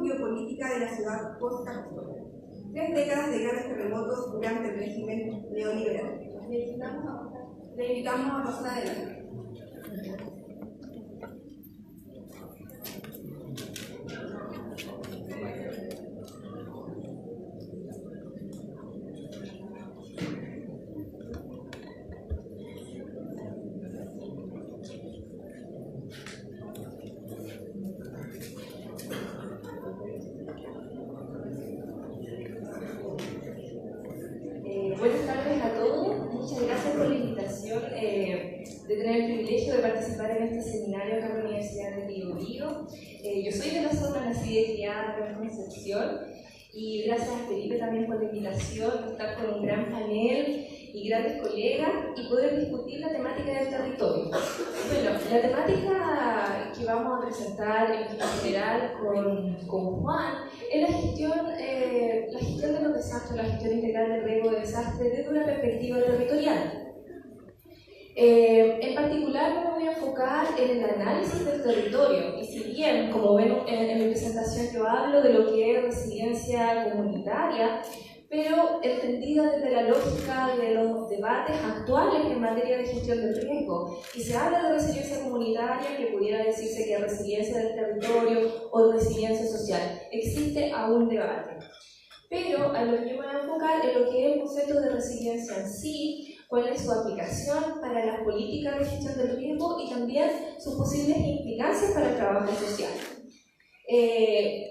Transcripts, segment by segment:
Biopolítica de la ciudad post-Capitolio. 3 décadas de graves terremotos durante el régimen neoliberal. Le invitamos a pasar adelante. Buenas tardes a todos, muchas gracias por la invitación de tener el privilegio de participar en este seminario acá en la Universidad de Biobío. Yo soy de la zona nacida y criada acá en Concepción y gracias a Felipe también por la invitación de estar con un gran panel y grandes colegas y poder discutir la temática del territorio. Bueno, la temática que vamos a presentar en general con Juan es la gestión de los desastres, la gestión integral del riesgo de desastre desde una perspectiva territorial. En particular me voy a enfocar en el análisis del territorio y si bien, como ven en mi presentación, yo hablo de lo que es resiliencia comunitaria, pero entendida desde la lógica de los debates actuales en materia de gestión del riesgo. Y se habla de resiliencia comunitaria, que pudiera decirse que es resiliencia del territorio o resiliencia social. Existe aún debate. Pero a lo que yo me voy a enfocar es lo que es el concepto de resiliencia en sí, cuál es su aplicación para las políticas de gestión del riesgo y también sus posibles implicancias para el trabajo social.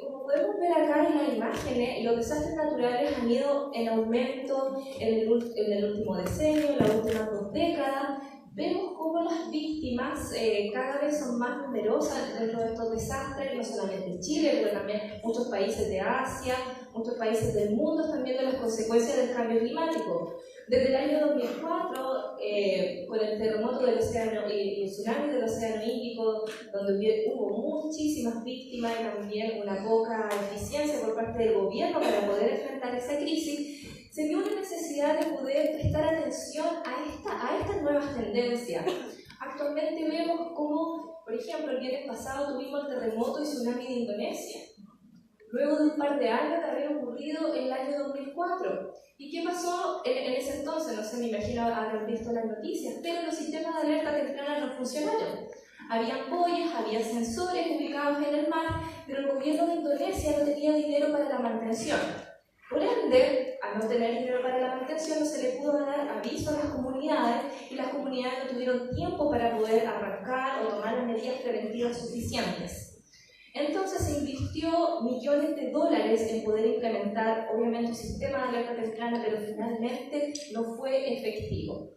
Como podemos ver acá en las imágenes, los desastres naturales han ido en aumento en el último decenio, en las últimas 2 décadas. Vemos cómo las víctimas cada vez son más numerosas dentro de estos desastres, no solamente en Chile, pero también muchos países de Asia, muchos países del mundo están viendo las consecuencias del cambio climático. Desde el año 2004, con el terremoto del océano y el tsunami del océano Índico, donde hubo muchísimas víctimas y también una poca eficiencia por parte del gobierno para poder enfrentar esa crisis, se vio una necesidad de poder prestar atención a estas nuevas tendencias. Actualmente vemos como, por ejemplo, el viernes pasado tuvimos el terremoto y tsunami de Indonesia. Luego de un par de años de haber ocurrido en el año 2004. ¿Y qué pasó en ese entonces? No sé, me imagino haber visto las noticias, pero los sistemas de alerta temprana no funcionaron. Habían boyas, había sensores ubicados en el mar, pero el gobierno de Indonesia no tenía dinero para la mantención. Por ende, al no tener dinero para la mantención, no se le pudo dar aviso a las comunidades y las comunidades no tuvieron tiempo para poder arrancar o tomar las medidas preventivas suficientes. Entonces se invirtió millones de dólares en poder implementar, obviamente, un sistema de alerta temprana, pero finalmente no fue efectivo.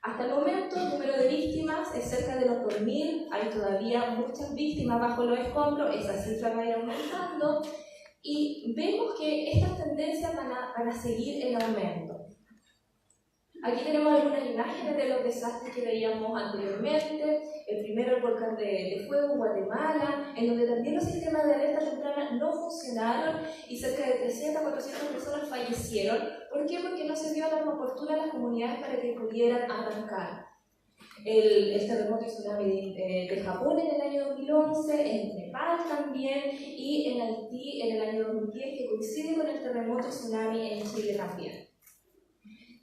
Hasta el momento, el número de víctimas es cerca de los 2.000, hay todavía muchas víctimas bajo los escombros, esa cifra va a ir aumentando, y vemos que estas tendencias van a seguir en aumento. Aquí tenemos algunas imágenes de los desastres que veíamos anteriormente. El primero, el volcán de Fuego en Guatemala, en donde también los sistemas de alerta temprana no funcionaron y cerca de 300 a 400 personas fallecieron. ¿Por qué? Porque no se dio la oportunidad a las comunidades para que pudieran arrancar. El terremoto y tsunami de Japón en el año 2011, en Nepal también, y en Haití en el año 2010, que coincide con el terremoto y tsunami en Chile también.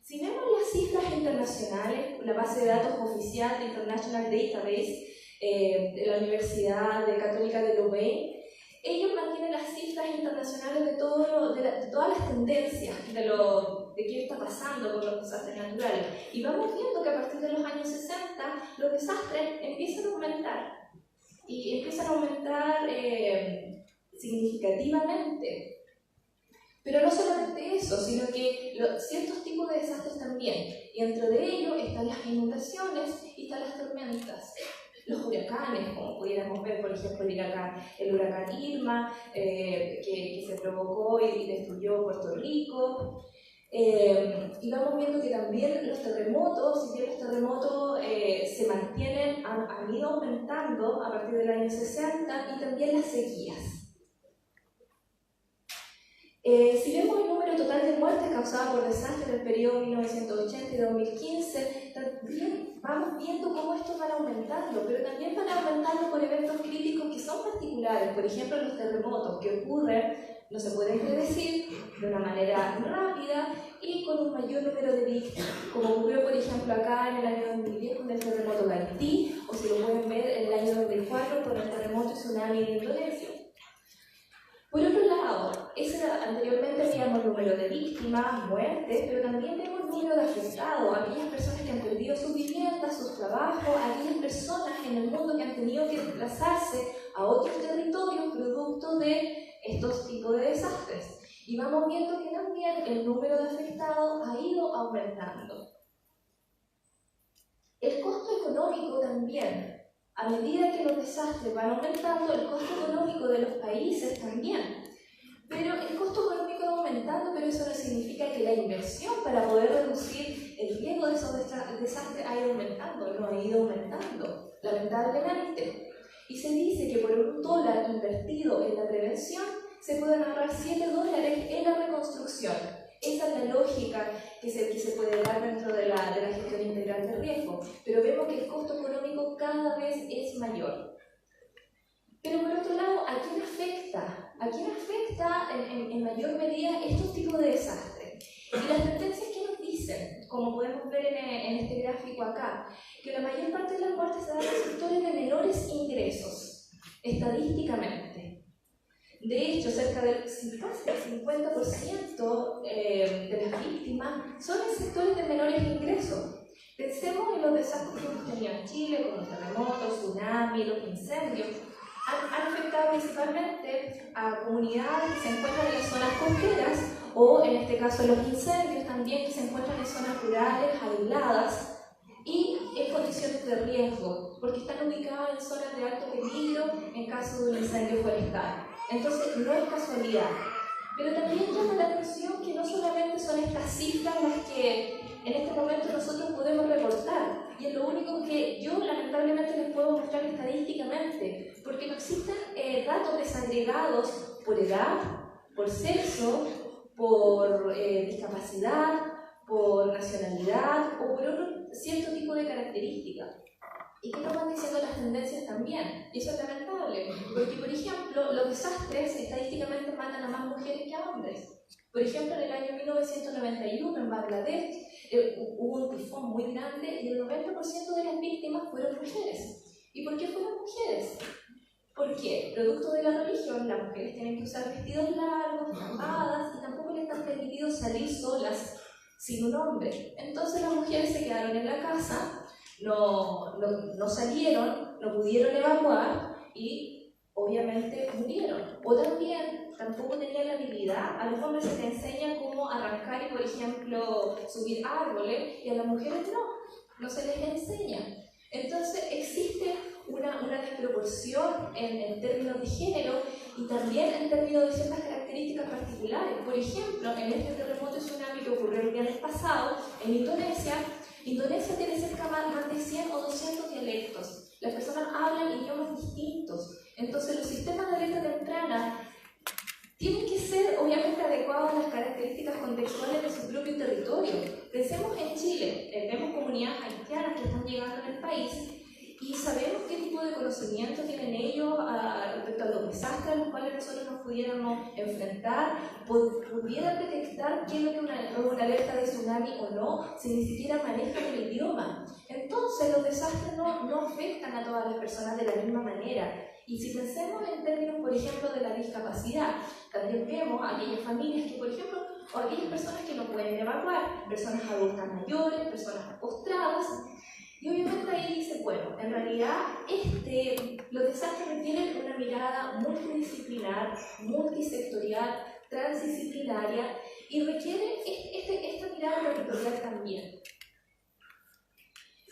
Si vemos las cifras internacionales, la base de datos oficial de International Database de la Universidad Católica de Louvain, ellos mantienen las cifras internacionales de todas las tendencias de qué está pasando con los desastres naturales. Y vamos viendo que a partir de los años 60 los desastres empiezan a aumentar. Y empiezan a aumentar significativamente. Pero no solamente eso, sino que ciertos tipos de desastres también. Y entre de ellos están las inundaciones y están las tormentas. Los huracanes, como pudiéramos ver, por ejemplo, el huracán Irma, que se provocó y destruyó Puerto Rico. Y vamos viendo que también los terremotos, si bien los terremotos se mantienen, han ido aumentando a partir del año 60, y también las sequías. Si vemos el número total de muertes causada por desastres del periodo 1980 y 2015, también vamos viendo cómo estos van aumentando, pero también van aumentando por eventos críticos que son particulares, por ejemplo los terremotos que ocurren, no se pueden predecir, de una manera rápida y con un mayor número de víctimas, como ocurrió por ejemplo acá en el año 2010 con el terremoto de Haití, o si lo pueden ver en el año 2004 con el terremoto y tsunami de Indonesia. Por otro lado, anteriormente veíamos el número de víctimas, muertes, pero también vemos el número de afectados, aquellas personas que han perdido sus viviendas, sus trabajos, aquellas personas en el mundo que han tenido que desplazarse a otros territorios producto de estos tipos de desastres. Y vamos viendo que también el número de afectados ha ido aumentando. El costo económico también. A medida que los desastres van aumentando, el costo económico de los países también. Pero el costo económico va aumentando, pero eso no significa que la inversión para poder reducir el riesgo de esos desastres ha ido aumentando, no ha ido aumentando, lamentablemente. Y se dice que por $1 invertido en la prevención se pueden ahorrar $7 en la reconstrucción. Esa es la lógica que se puede dar dentro de la gestión integral de riesgo, pero vemos que el costo económico cada vez es mayor. Pero por otro lado, ¿a quién afecta? ¿A quién afecta en mayor medida estos tipos de desastres? Y las tendencias que nos dicen, como podemos ver en este gráfico acá, que la mayor parte de las muertes se dan en sectores de menores ingresos, estadísticamente. De hecho, cerca del 50% de las víctimas son en sectores de menores ingresos. Pensemos en los desastres que hemos tenido en Chile, como terremotos, tsunamis, los incendios. Han afectado principalmente a comunidades que se encuentran en las zonas costeras o, en este caso, los incendios también que se encuentran en zonas rurales, aisladas y en condiciones de riesgo, porque están ubicadas en zonas de alto peligro en caso de un incendio forestal. Entonces, no es casualidad. Pero también llama la atención que no solamente son estas cifras las que en este momento nosotros podemos reportar, y es lo único que yo lamentablemente les puedo mostrar estadísticamente, porque no existen datos desagregados por edad, por sexo, por discapacidad, por nacionalidad o por otro cierto tipo de características. ¿Y qué nos van diciendo las tendencias también? Y eso es lamentable, porque por ejemplo, los desastres estadísticamente matan a más mujeres que a hombres. Por ejemplo, en el año 1991 en Bangladesh hubo un tifón muy grande y el 90% de las víctimas fueron mujeres. ¿Y por qué fueron mujeres? Porque, producto de la religión, las mujeres tienen que usar vestidos largos, tapadas, y tampoco les están permitidos salir solas sin un hombre. Entonces las mujeres se quedaron en la casa, no salieron, no pudieron evacuar y obviamente murieron. O también tampoco tenían la habilidad, a los hombres se les enseña cómo arrancar y por ejemplo subir árboles y a las mujeres no se les enseña. Entonces existe una desproporción en términos de género y también en términos de ciertas características particulares. Por ejemplo, en este terremoto y tsunami que ocurrió el viernes pasado en Indonesia tiene cerca más de 100 o 200 dialectos. Las personas hablan idiomas distintos. Entonces los sistemas de alerta temprana tienen que ser obviamente adecuados a las características contextuales de su propio territorio. Pensemos en Chile, vemos comunidades haitianas que están llegando en el país y sabemos qué tipo de conocimiento tienen ellos respecto a los desastres a los cuales nosotros nos pudiéramos enfrentar, pudieran detectar qué es lo que una alerta de tsunami o no, si ni siquiera manejan el idioma. Entonces los desastres no afectan a todas las personas de la misma manera. Y si pensemos en términos, por ejemplo, de la discapacidad, también vemos aquellas familias que, por ejemplo, o aquellas personas que no pueden evacuar, personas adultas mayores, personas postradas, y obviamente ahí dice, bueno, en realidad los desastres requieren una mirada multidisciplinar, multisectorial, transdisciplinaria, y requieren esta mirada territorial también.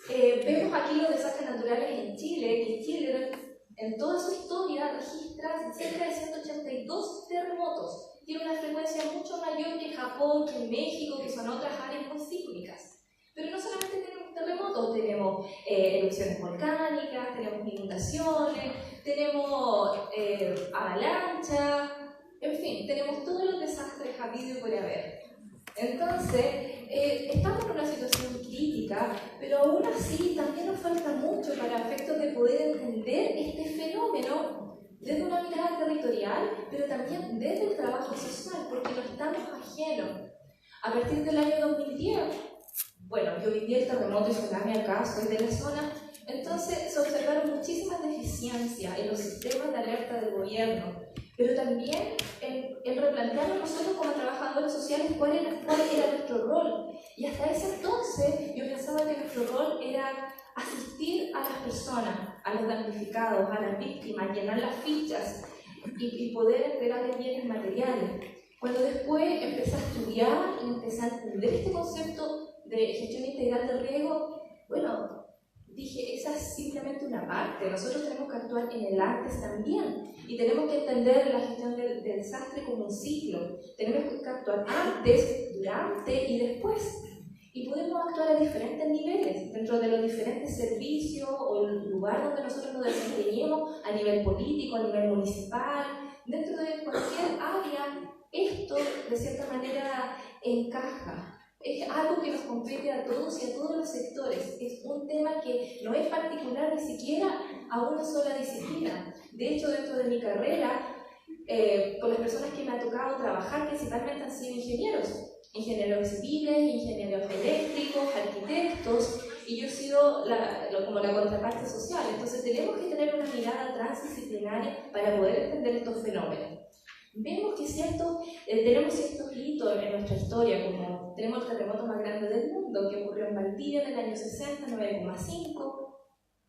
Vemos aquí los desastres naturales en Chile, que Chile en toda su historia registra cerca de 182 terremotos. Tiene una frecuencia mucho mayor que Japón, que México, que son otras áreas muy sísmicas. Pero no solamente tenemos terremotos, tenemos erupciones volcánicas, tenemos inundaciones, tenemos avalanchas, en fin, tenemos todos los desastres habidos y por haber. Entonces, estamos en una situación crítica, pero aún así también nos falta mucho para efectos de poder entender este fenómeno desde una mirada territorial, pero también desde el trabajo social, porque no estamos ajenos. A partir del año 2010, bueno, yo viví el terremoto y tsunami acá, soy de la zona, entonces se observaron muchísimas deficiencias en los sistemas de alerta del gobierno, pero también en replantearnos nosotros como trabajadores sociales cuál era nuestro rol. Y hasta ese entonces yo pensaba que nuestro rol era asistir a las personas, a los damnificados, a las víctimas, llenar las fichas y poder entregarles bienes materiales. Cuando después empecé a estudiar y empecé a entender este concepto de gestión integral de riesgo, bueno, dije, esa es simplemente una parte. Nosotros tenemos que actuar en el antes también. Y tenemos que entender la gestión del desastre como un ciclo. Tenemos que actuar antes, durante y después. Y podemos actuar a diferentes niveles, dentro de los diferentes servicios o el lugar donde nosotros nos desempeñemos, a nivel político, a nivel municipal, dentro de cualquier área. Esto, de cierta manera, encaja. Es algo que nos compete a todos y a todos los sectores. Es un tema que no es particular ni siquiera a una sola disciplina. De hecho, dentro de mi carrera, con las personas que me ha tocado trabajar, principalmente han sido ingenieros civiles, ingenieros eléctricos, arquitectos, y yo he sido como la contraparte social. Entonces tenemos que tener una mirada transdisciplinaria para poder entender estos fenómenos. Vemos que tenemos ciertos hitos en nuestra historia, como tenemos el terremoto más grande del mundo, que ocurrió en Valdivia en el año 60, 9,5,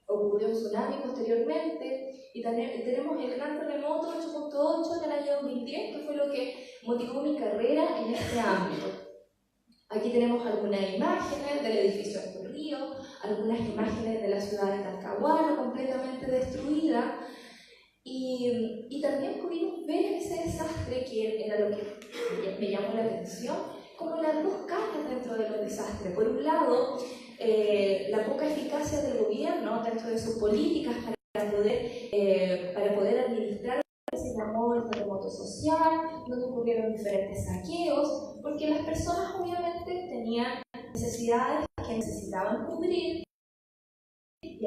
ocurrió un tsunami posteriormente, y también tenemos el gran terremoto 8,8 en el año 2010, que fue lo que motivó mi carrera en este ámbito. Aquí tenemos algunas imágenes del edificio Arturo Río, algunas imágenes de la ciudad de Talcahuano completamente destruida. Y también pudimos ver ese desastre, que era lo que me llamó la atención, como las dos caras dentro de los desastres. Por un lado, la poca eficacia del gobierno dentro de sus políticas para poder administrar, se llamó el terremoto social, donde ocurrieron diferentes saqueos, porque las personas obviamente tenían necesidades que necesitaban cubrir, y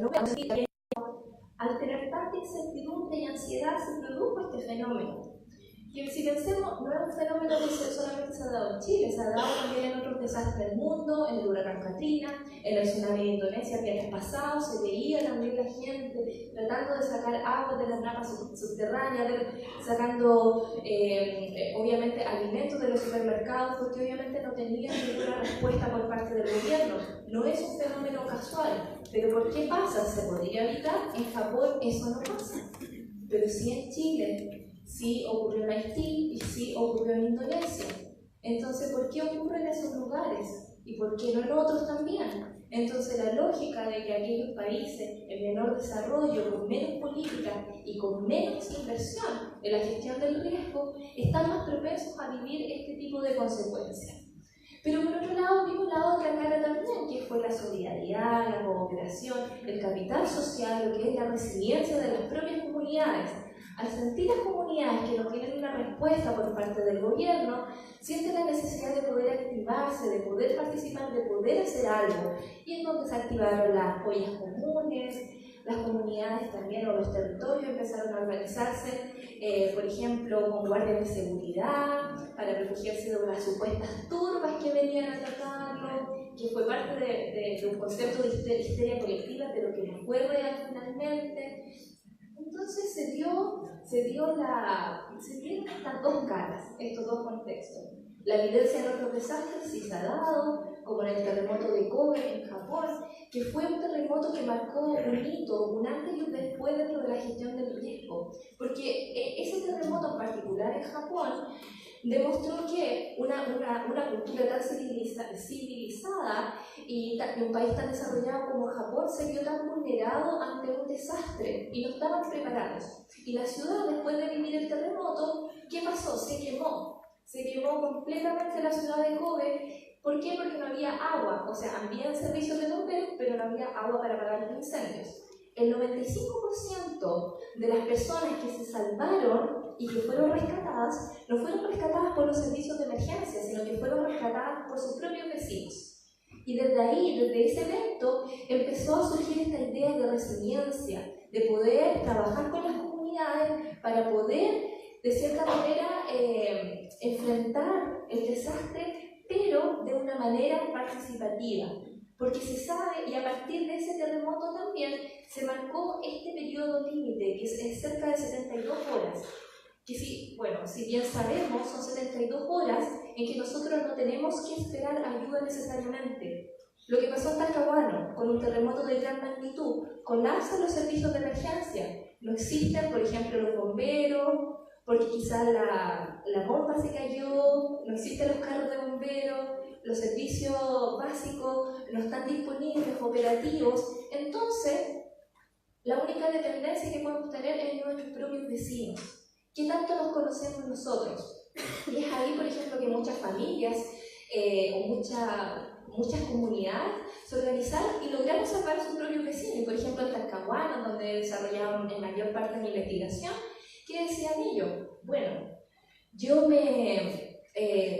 al tener tanta incertidumbre y ansiedad se produjo este fenómeno. Y si pensemos, no es un fenómeno que solamente se ha dado en Chile, se ha dado también en otros desastres del mundo, en el huracán Katrina, en el tsunami de Indonesia el viernes pasado, se veía también la gente tratando de sacar agua de las napas subterráneas, sacando obviamente alimentos de los supermercados, porque obviamente no tenían ninguna respuesta por parte del gobierno. No es un fenómeno casual, pero ¿por qué pasa? ¿Se podría evitar? En Japón eso no pasa, pero sí en Chile. Sí ocurrió en Haití y sí ocurrió en Indonesia. Entonces, ¿por qué ocurre en esos lugares? ¿Y por qué no en otros también? Entonces, la lógica de que aquellos países en menor desarrollo, con menos política y con menos inversión en la gestión del riesgo, están más propensos a vivir este tipo de consecuencias. Pero por otro lado, vimos la otra cara también, que fue la solidaridad, la cooperación, el capital social, lo que es la resiliencia de las propias comunidades. Al sentir las comunidades que no tienen una respuesta por parte del gobierno, sienten la necesidad de poder activarse, de poder participar, de poder hacer algo. Y entonces se activaron las ollas comunes, las comunidades también o los territorios empezaron a organizarse, por ejemplo, con guardias de seguridad, para protegerse de unas supuestas turbas que venían a atacarlo, que fue parte de un concepto de histeria colectiva, pero que no fue real finalmente. Entonces se dieron estas dos caras, estos dos contextos. La evidencia en otros desastres sí se ha dado, como en el terremoto de Kobe en Japón, que fue un terremoto que marcó un hito, un antes y un después dentro de la gestión del riesgo. Porque ese terremoto en particular en Japón demostró que una cultura tan civilizada y un país tan desarrollado como Japón se vio tan vulnerado ante un desastre y no estaban preparados. Y la ciudad, después de vivir el terremoto, ¿qué pasó? Se quemó completamente la ciudad de Kobe. ¿Por qué? Porque no había agua, o sea, había servicios de bomberos, pero no había agua para apagar los incendios. El 95% de las personas que se salvaron y que fueron rescatadas, no fueron rescatadas rescatadas por los servicios de emergencia, sino que fueron rescatadas por sus propios vecinos. Y desde ahí, desde ese evento, empezó a surgir esta idea de resiliencia, de poder trabajar con las comunidades para poder, de cierta manera, enfrentar el desastre, pero de una manera participativa. Porque se sabe, y a partir de ese terremoto también, se marcó este periodo límite, que es cerca de 72 horas. Que si bien sabemos, son 72 horas en que nosotros no tenemos que esperar ayuda necesariamente. Lo que pasó en Talcahuano, con un terremoto de gran magnitud, colapsan los servicios de emergencia. No existen, por ejemplo, los bomberos, porque quizás la bomba se cayó, no existen los carros de bomberos, los servicios básicos no están disponibles, operativos. Entonces, la única dependencia que podemos tener es en nuestros propios vecinos. ¿Qué tanto nos conocemos nosotros? Y es ahí, por ejemplo, que muchas familias o muchas comunidades se organizaron y lograron salvar a sus propios vecinos. Por ejemplo, en Talcahuano, donde desarrollaron en mayor parte de mi investigación, ¿qué decían ellos? Bueno, yo me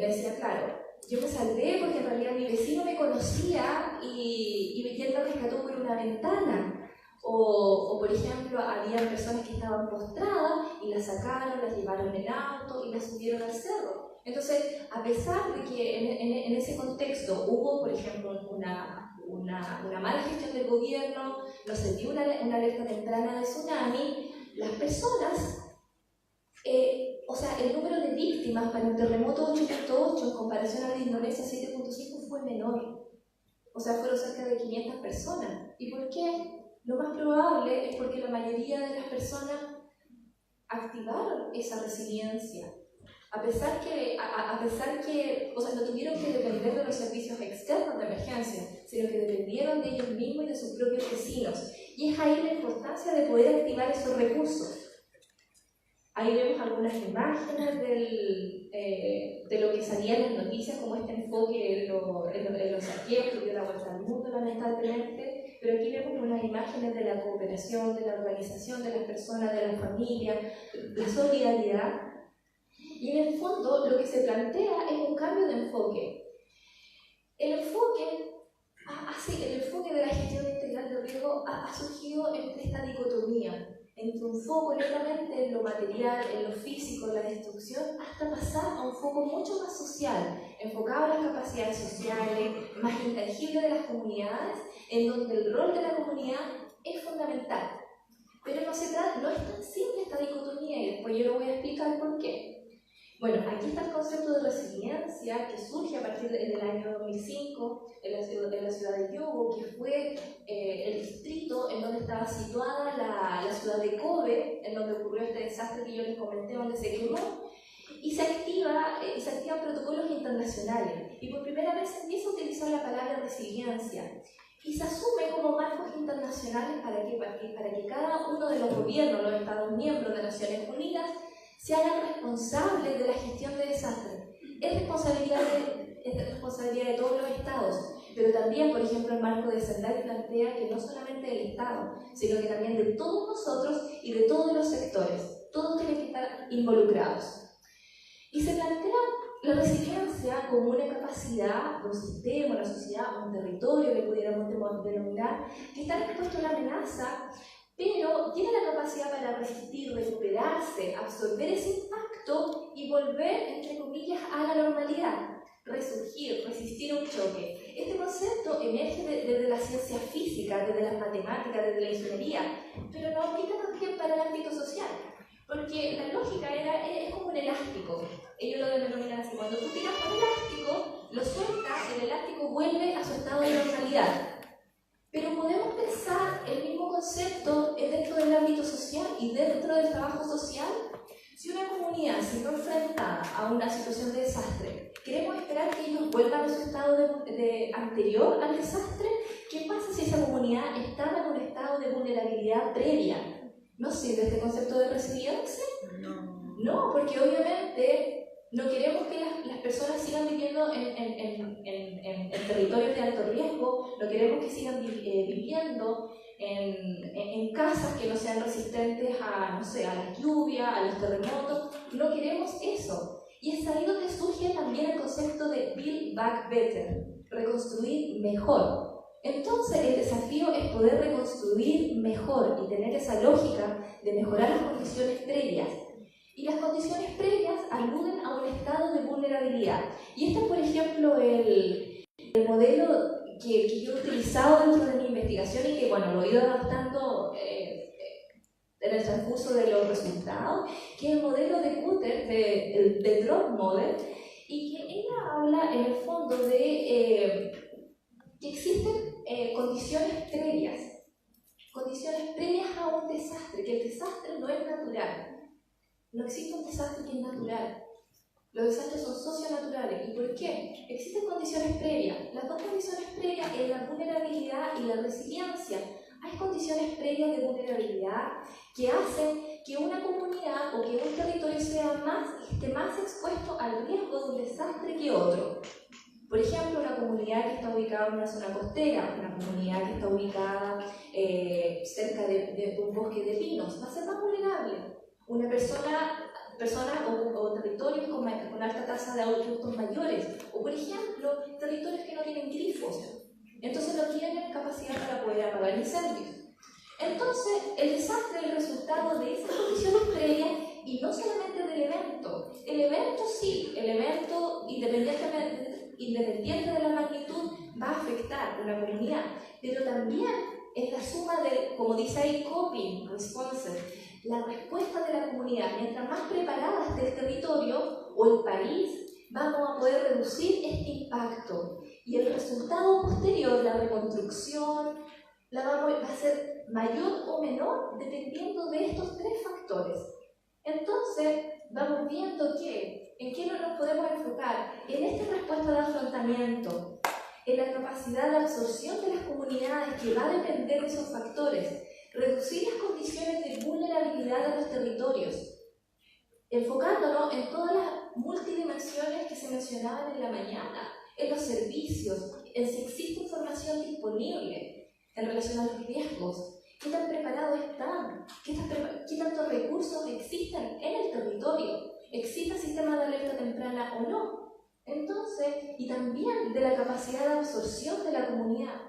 decía, claro, yo me salvé porque en realidad mi vecino me conocía y él me rescató por una ventana. O, por ejemplo, había personas que estaban postradas y las sacaron, las llevaron en auto y las subieron al cerro. Entonces, a pesar de que en ese contexto hubo, por ejemplo, una mala gestión del gobierno, no se dio una alerta temprana de tsunami, las personas, el número de víctimas para el terremoto 8.8 en comparación al de Indonesia 7.5 fue menor. O sea, fueron cerca de 500 personas. ¿Y por qué? Lo más probable es porque la mayoría de las personas activaron esa resiliencia. A pesar que no tuvieron que depender de los servicios externos de emergencia, sino que dependieron de ellos mismos y de sus propios vecinos. Y es ahí la importancia de poder activar esos recursos. Ahí vemos algunas imágenes de lo que salía en las noticias, como este enfoque en los saqueos que dio la vuelta al mundo, lamentablemente. Pero aquí vemos unas imágenes de la cooperación, de la organización de las personas, de la familia, la solidaridad. Y en el fondo lo que se plantea es un cambio de enfoque. El enfoque de la gestión integral de riesgo ha surgido entre esta dicotomía, entre un foco netamente en lo material, en lo físico, en la destrucción, hasta pasar a un foco mucho más social, enfocado en las capacidades sociales, más intangibles de las comunidades, en donde el rol de la comunidad es fundamental. Pero no es tan simple esta dicotomía y después yo lo voy a explicar por qué. Bueno, aquí está el concepto de resiliencia que surge a partir del año 2005 en la ciudad de Yobo, que fue el distrito en donde estaba situada la ciudad de Kobe, en donde ocurrió este desastre que yo les comenté, donde se quemó, y se activan protocolos internacionales. Y por primera vez se empieza a utilizar la palabra resiliencia. Y se asume como marcos internacionales para que cada uno de los gobiernos, los Estados miembros de Naciones Unidas, se hagan responsables de la gestión de desastres. Es responsabilidad de todos los estados, pero también, por ejemplo, el marco de Sendai plantea que no solamente del Estado, sino que también de todos nosotros y de todos los sectores. Todos tienen que estar involucrados. Y se plantea la resiliencia como una capacidad de un sistema, una sociedad, un territorio que pudiéramos denominar, que está expuesto a una amenaza, pero tiene la capacidad para resistir, recuperarse, absorber ese impacto y volver, entre comillas, a la normalidad. Resurgir, resistir un choque. Este concepto emerge desde la ciencia física, desde las matemáticas, desde la ingeniería, pero no aplica también para el ámbito social. Porque la lógica es como un elástico. Ellos lo denominan así. Cuando tú tiras un elástico, lo sueltas, el elástico vuelve a su estado de normalidad. Pero podemos pensar el mismo concepto dentro del ámbito social y dentro del trabajo social. Si una comunidad se ve enfrentada a una situación de desastre, ¿queremos esperar que ellos vuelvan a su estado anterior al desastre? ¿Qué pasa si esa comunidad estaba en un estado de vulnerabilidad previa? ¿No sirve este concepto de resiliencia? No, porque obviamente no queremos que las personas sigan viviendo en territorios de alto riesgo, no queremos que sigan viviendo en casas que no sean resistentes a las lluvias, a los terremotos. No queremos eso. Y es ahí donde surge también el concepto de Build Back Better, reconstruir mejor. Entonces el desafío es poder reconstruir mejor y tener esa lógica de mejorar las condiciones previas. Y las condiciones previas aluden a un estado de vulnerabilidad. Y este es, por ejemplo, el modelo que yo he utilizado dentro de mi investigación y que, bueno, lo he ido adaptando en el transcurso de los resultados, que es el modelo de Cutter, de Drop Model, y que ella habla en el fondo de que existen condiciones previas a un desastre, que el desastre no es natural. No existe un desastre que es natural. Los desastres son socionaturales. ¿Y por qué? Existen condiciones previas. Las dos condiciones previas es la vulnerabilidad y la resiliencia. Hay condiciones previas de vulnerabilidad que hacen que una comunidad o que un territorio esté más expuesto al riesgo de un desastre que otro. Por ejemplo, una comunidad que está ubicada en una zona costera, una comunidad que está ubicada cerca de un bosque de pinos, va a ser más vulnerable. Una personas o territorios con alta tasa de adultos mayores, o por ejemplo, territorios que no tienen grifos, entonces no tienen capacidad para poder apagar incendios. Entonces, el desastre es el resultado de esas condiciones previas y no solamente del evento. El evento sí, el evento independiente de la magnitud va a afectar a una comunidad, pero también es la suma de, como dice ahí, coping responses, la respuesta de la comunidad. Mientras más preparada esté el territorio o el país, vamos a poder reducir este impacto. Y el resultado posterior, la reconstrucción, va a ser mayor o menor dependiendo de estos tres factores. Entonces, vamos viendo en qué nos podemos enfocar en esta respuesta de afrontamiento, en la capacidad de absorción de las comunidades que va a depender de esos factores, reducir las condiciones de vulnerabilidad de los territorios, enfocándonos en todas las multidimensiones que se mencionaban en la mañana, en los servicios, en si existe información disponible en relación a los riesgos, qué tan preparados están, qué tantos recursos existen en el territorio, existe sistema de alerta temprana o no. Entonces, y también de la capacidad de absorción de la comunidad.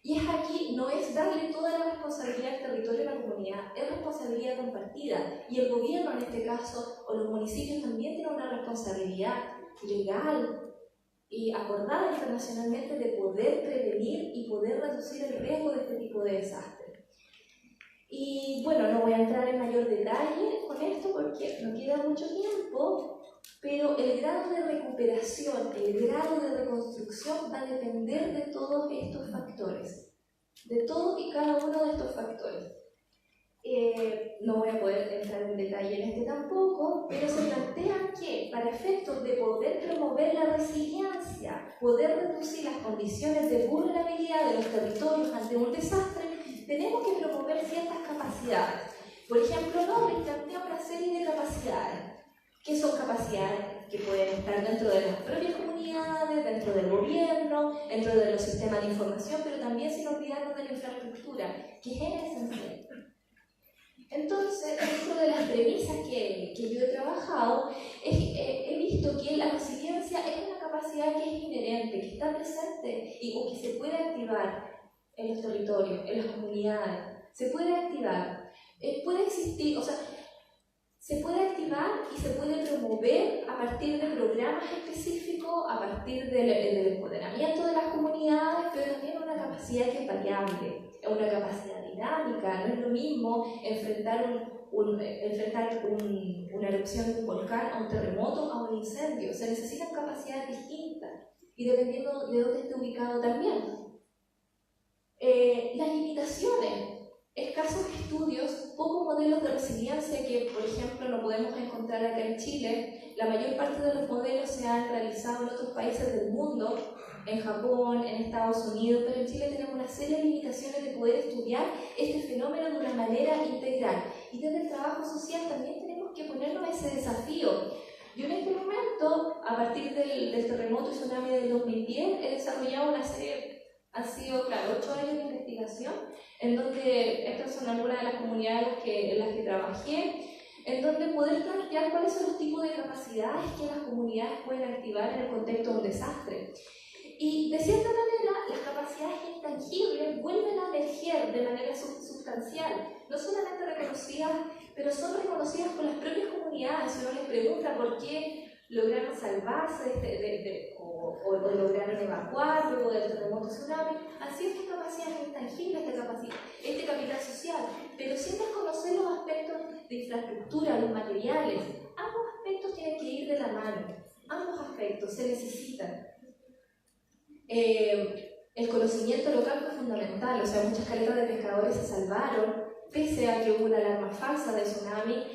Y es aquí, no es darle toda la responsabilidad al territorio a la comunidad, es responsabilidad compartida. Y el gobierno en este caso, o los municipios también tienen una responsabilidad legal y acordada internacionalmente de poder prevenir y poder reducir el riesgo de este tipo de desastres. Y bueno, no voy a entrar en mayor detalle con esto porque no queda mucho tiempo, pero el grado de recuperación, el grado de reconstrucción va a depender de todos estos factores, de todos y cada uno de estos factores. No voy a poder entrar en detalle en este tampoco, pero se plantea que para efectos de poder promover la resiliencia, poder reducir las condiciones de vulnerabilidad de los territorios ante un desastre, tenemos que promover ciertas capacidades. Por ejemplo, Norris plantea una serie de capacidades, que son capacidades que pueden estar dentro de las propias comunidades, dentro del gobierno, dentro de los sistemas de información, pero también sin olvidarnos de la infraestructura, que es esencial. Entonces, dentro de las premisas que yo he trabajado, he visto que la resiliencia es una capacidad que es inherente, que está presente o que se puede activar en los territorios, en las comunidades. Se puede activar, puede existir, o sea, se puede activar y se puede promover a partir de programas específicos, a partir del empoderamiento de las comunidades, pero también una capacidad que es variable, es una capacidad dinámica. No es lo mismo enfrentar una erupción de un volcán, a un terremoto, a un incendio. Se necesitan capacidades distintas y dependiendo de dónde esté ubicado también. Las limitaciones. Escasos estudios, pocos modelos de resiliencia que, por ejemplo, no podemos encontrar acá en Chile. La mayor parte de los modelos se han realizado en otros países del mundo, en Japón, en Estados Unidos, pero en Chile tenemos una serie de limitaciones de poder estudiar este fenómeno de una manera integral. Y desde el trabajo social también tenemos que ponernos ese desafío. Yo en este momento, a partir del terremoto y tsunami del 2010, he desarrollado una serie. Han sido, claro, 8 años de investigación, en donde estas son algunas de las comunidades en las que trabajé. en donde poder plantear cuáles son los tipos de capacidades que las comunidades pueden activar en el contexto de un desastre. Y de cierta manera, las capacidades intangibles vuelven a emerger de manera sustancial, no solamente reconocidas, pero son reconocidas por las propias comunidades. Si uno les pregunta por qué lograron salvarse o lograron evacuar luego del terremoto tsunami, han sido estas capacidades intangibles, este capital social, pero sin desconocer los aspectos de infraestructura, los materiales. Ambos aspectos tienen que ir de la mano, ambos aspectos se necesitan. El conocimiento local fue fundamental, o sea, muchas caletas de pescadores se salvaron, pese a que hubo una alarma falsa de tsunami,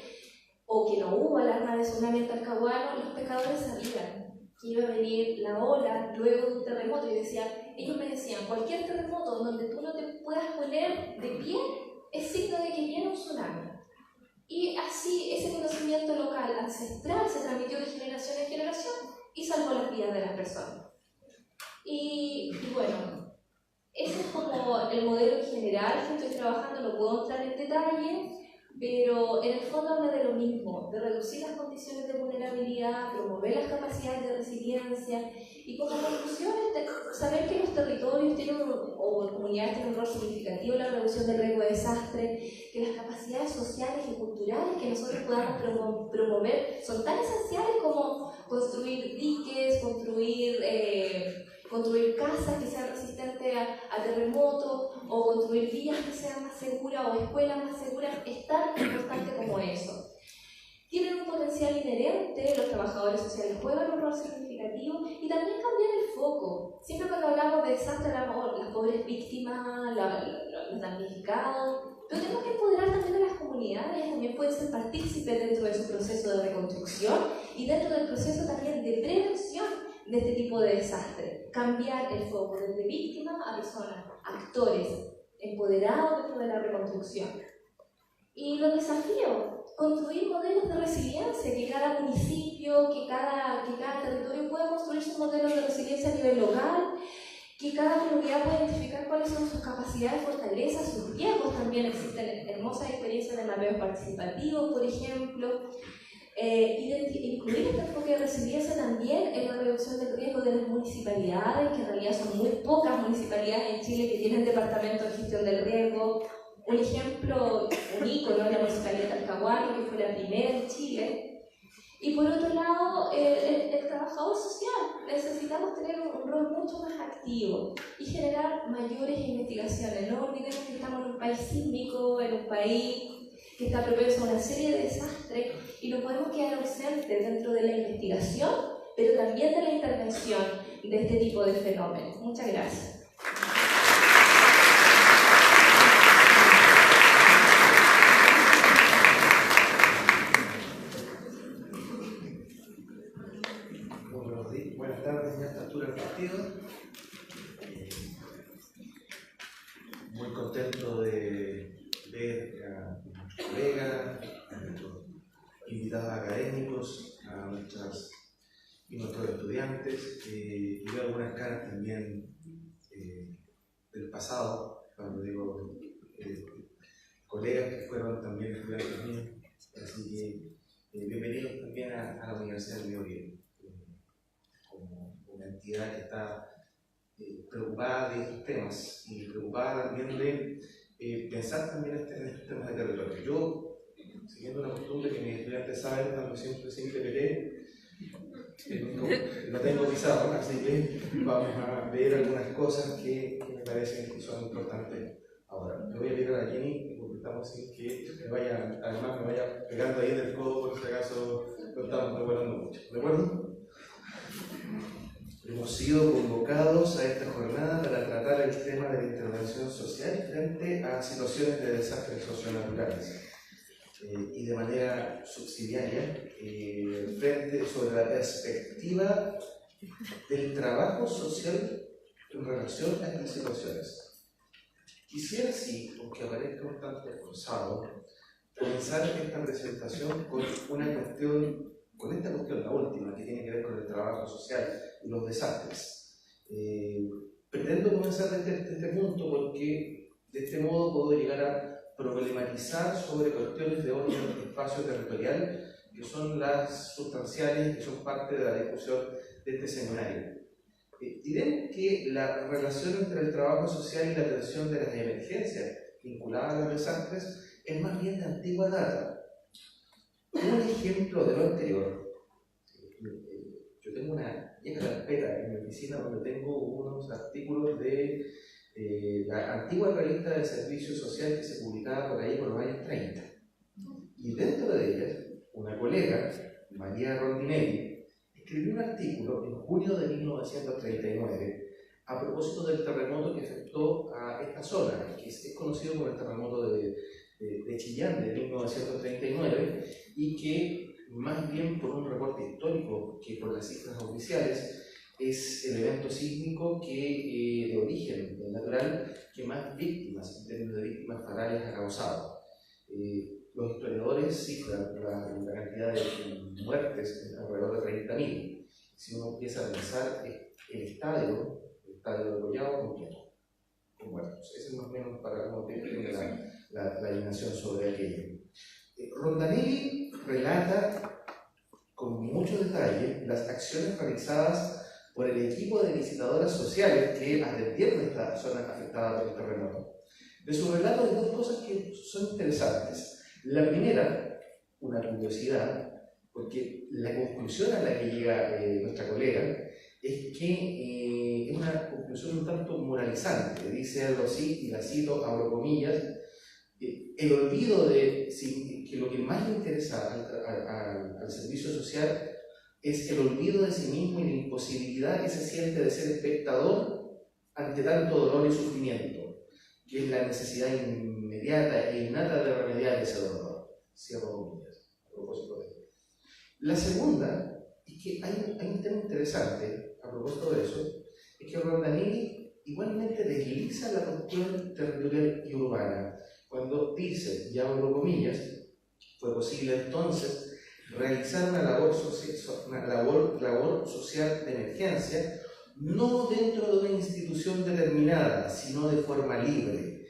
o que no hubo alarma de tsunami en Talcahuano. Los pescadores sabían que iba a venir la ola luego de un terremoto, y ellos me decían, cualquier terremoto donde tú no te puedas poner de pie es signo de que viene un tsunami. Y así ese conocimiento local ancestral se transmitió de generación en generación y salvó las vidas de las personas. Y bueno, ese es como el modelo en general que estoy trabajando. No puedo entrar en detalle, pero en el fondo habla de lo mismo, de reducir las condiciones de vulnerabilidad, promover las capacidades de resiliencia y como conclusión saber que los territorios tienen o comunidades tienen un rol significativo en la reducción del riesgo de desastre, que las capacidades sociales y culturales que nosotros podamos promover son tan esenciales como construir diques, construir casas que sean resistentes a terremotos, o construir vías que sean más seguras, o escuelas más seguras. Es tan importante como eso. Tienen un potencial inherente, los trabajadores sociales juegan un rol significativo, y también cambiar el foco. Siempre cuando hablamos de desastre hablamos de las pobres víctimas, los damnificados, pero tenemos que empoderar también a las comunidades, también pueden ser partícipes dentro de su proceso de reconstrucción y dentro del proceso también de prevención de este tipo de desastre. Cambiar el foco desde víctimas a personas, actores, empoderados dentro de la reconstrucción. Y los desafíos, construir modelos de resiliencia, que cada municipio, que cada territorio pueda construir sus modelos de resiliencia a nivel local, que cada comunidad pueda identificar cuáles son sus capacidades, fortalezas, sus riesgos. También existen hermosas experiencias de mapeos participativos, por ejemplo. Incluir este enfoque de resiliencia también en la reducción del riesgo de las municipalidades, que en realidad son muy pocas municipalidades en Chile que tienen departamento de gestión del riesgo. Un ejemplo, un ícono es la municipalidad de Talcahuano, que fue la primera en Chile. Y por otro lado, el trabajador social. Necesitamos tener un rol mucho más activo y generar mayores investigaciones. No olvidemos que estamos en un país sísmico, en un país que está propenso a una serie de desastres, y no podemos quedar ausentes dentro de la investigación, pero también de la intervención de este tipo de fenómenos. Muchas gracias. Buenas tardes en esta altura del partido. Muy contento de ver a nuestros colegas, a nuestros invitados académicos, a nuestros estudiantes, y veo algunas caras también del pasado, cuando digo colegas que fueron también estudiantes míos. Así que bienvenidos también a la Universidad del Biobío, como una entidad que está preocupada de estos temas y preocupada también de pensar también en estos temas de territorio. Yo, siguiendo una costumbre que mis estudiantes saben, cuando siempre peleé, no tengo pizarra, así que vamos a ver algunas cosas que me parecen que son importantes ahora. Le voy a pedir a la Jenny, porque estamos sin que me vaya pegando ahí en el codo, por si acaso no estamos preparando mucho. ¿De acuerdo? Hemos sido convocados a esta jornada para tratar el tema de la intervención social frente a situaciones de desastres socionaturales y de manera subsidiaria sobre la perspectiva del trabajo social en relación a estas situaciones. Quisiera, sí, aunque aparezca un tanto forzado, comenzar esta presentación con esta cuestión, la última, que tiene que ver con el trabajo social y los desastres. Pretendo comenzar desde este punto porque de este modo puedo llegar a problematizar sobre cuestiones de orden espacio territorial que son las sustanciales, que son parte de la discusión de este seminario. Diremos que la relación entre el trabajo social y la atención de las emergencias vinculadas a los desastres es más bien de antigua data. Un ejemplo de lo anterior, yo tengo una vieja carpeta en mi oficina donde tengo unos artículos de la antigua revista de servicio social que se publicaba por ahí por los años 30. Y dentro de ellas, una colega, María Rondinelli, escribió un artículo en junio de 1939 a propósito del terremoto que afectó a esta zona, que es conocido como el terremoto de Chillán de 1939, y que, más bien por un reporte histórico que por las cifras oficiales, es el evento sísmico que, de origen natural, que más víctimas, en términos de víctimas fatales, ha causado. Los historiadores cifran la cantidad de muertes alrededor de 30.000. Si uno empieza a pensar, el estadio de Collado completo, con muertos. Ese es más o menos para como tener la dimensión sobre aquello. Rondinelli relata con mucho detalle las acciones realizadas por el equipo de visitadoras sociales que atendieron esta zona afectada por el terremoto. De su relato hay dos cosas que son interesantes. La primera, una curiosidad, porque la conclusión a la que llega nuestra colega es que es una conclusión un tanto moralizante. Dice algo así, y la cito, abro comillas, el olvido de que lo que más le interesa al servicio social es el olvido de sí mismo y la imposibilidad que se siente de ser espectador ante tanto dolor y sufrimiento, que es la necesidad inmediata e innata de remediar ese dolor. Cierro comillas, a propósito de esto. La segunda es que hay un tema interesante a propósito de eso, es que Rondinelli igualmente desliza la cuestión territorial y urbana cuando dice, y abro comillas, fue posible entonces realizar una labor social de emergencia no dentro de una institución determinada, sino de forma libre.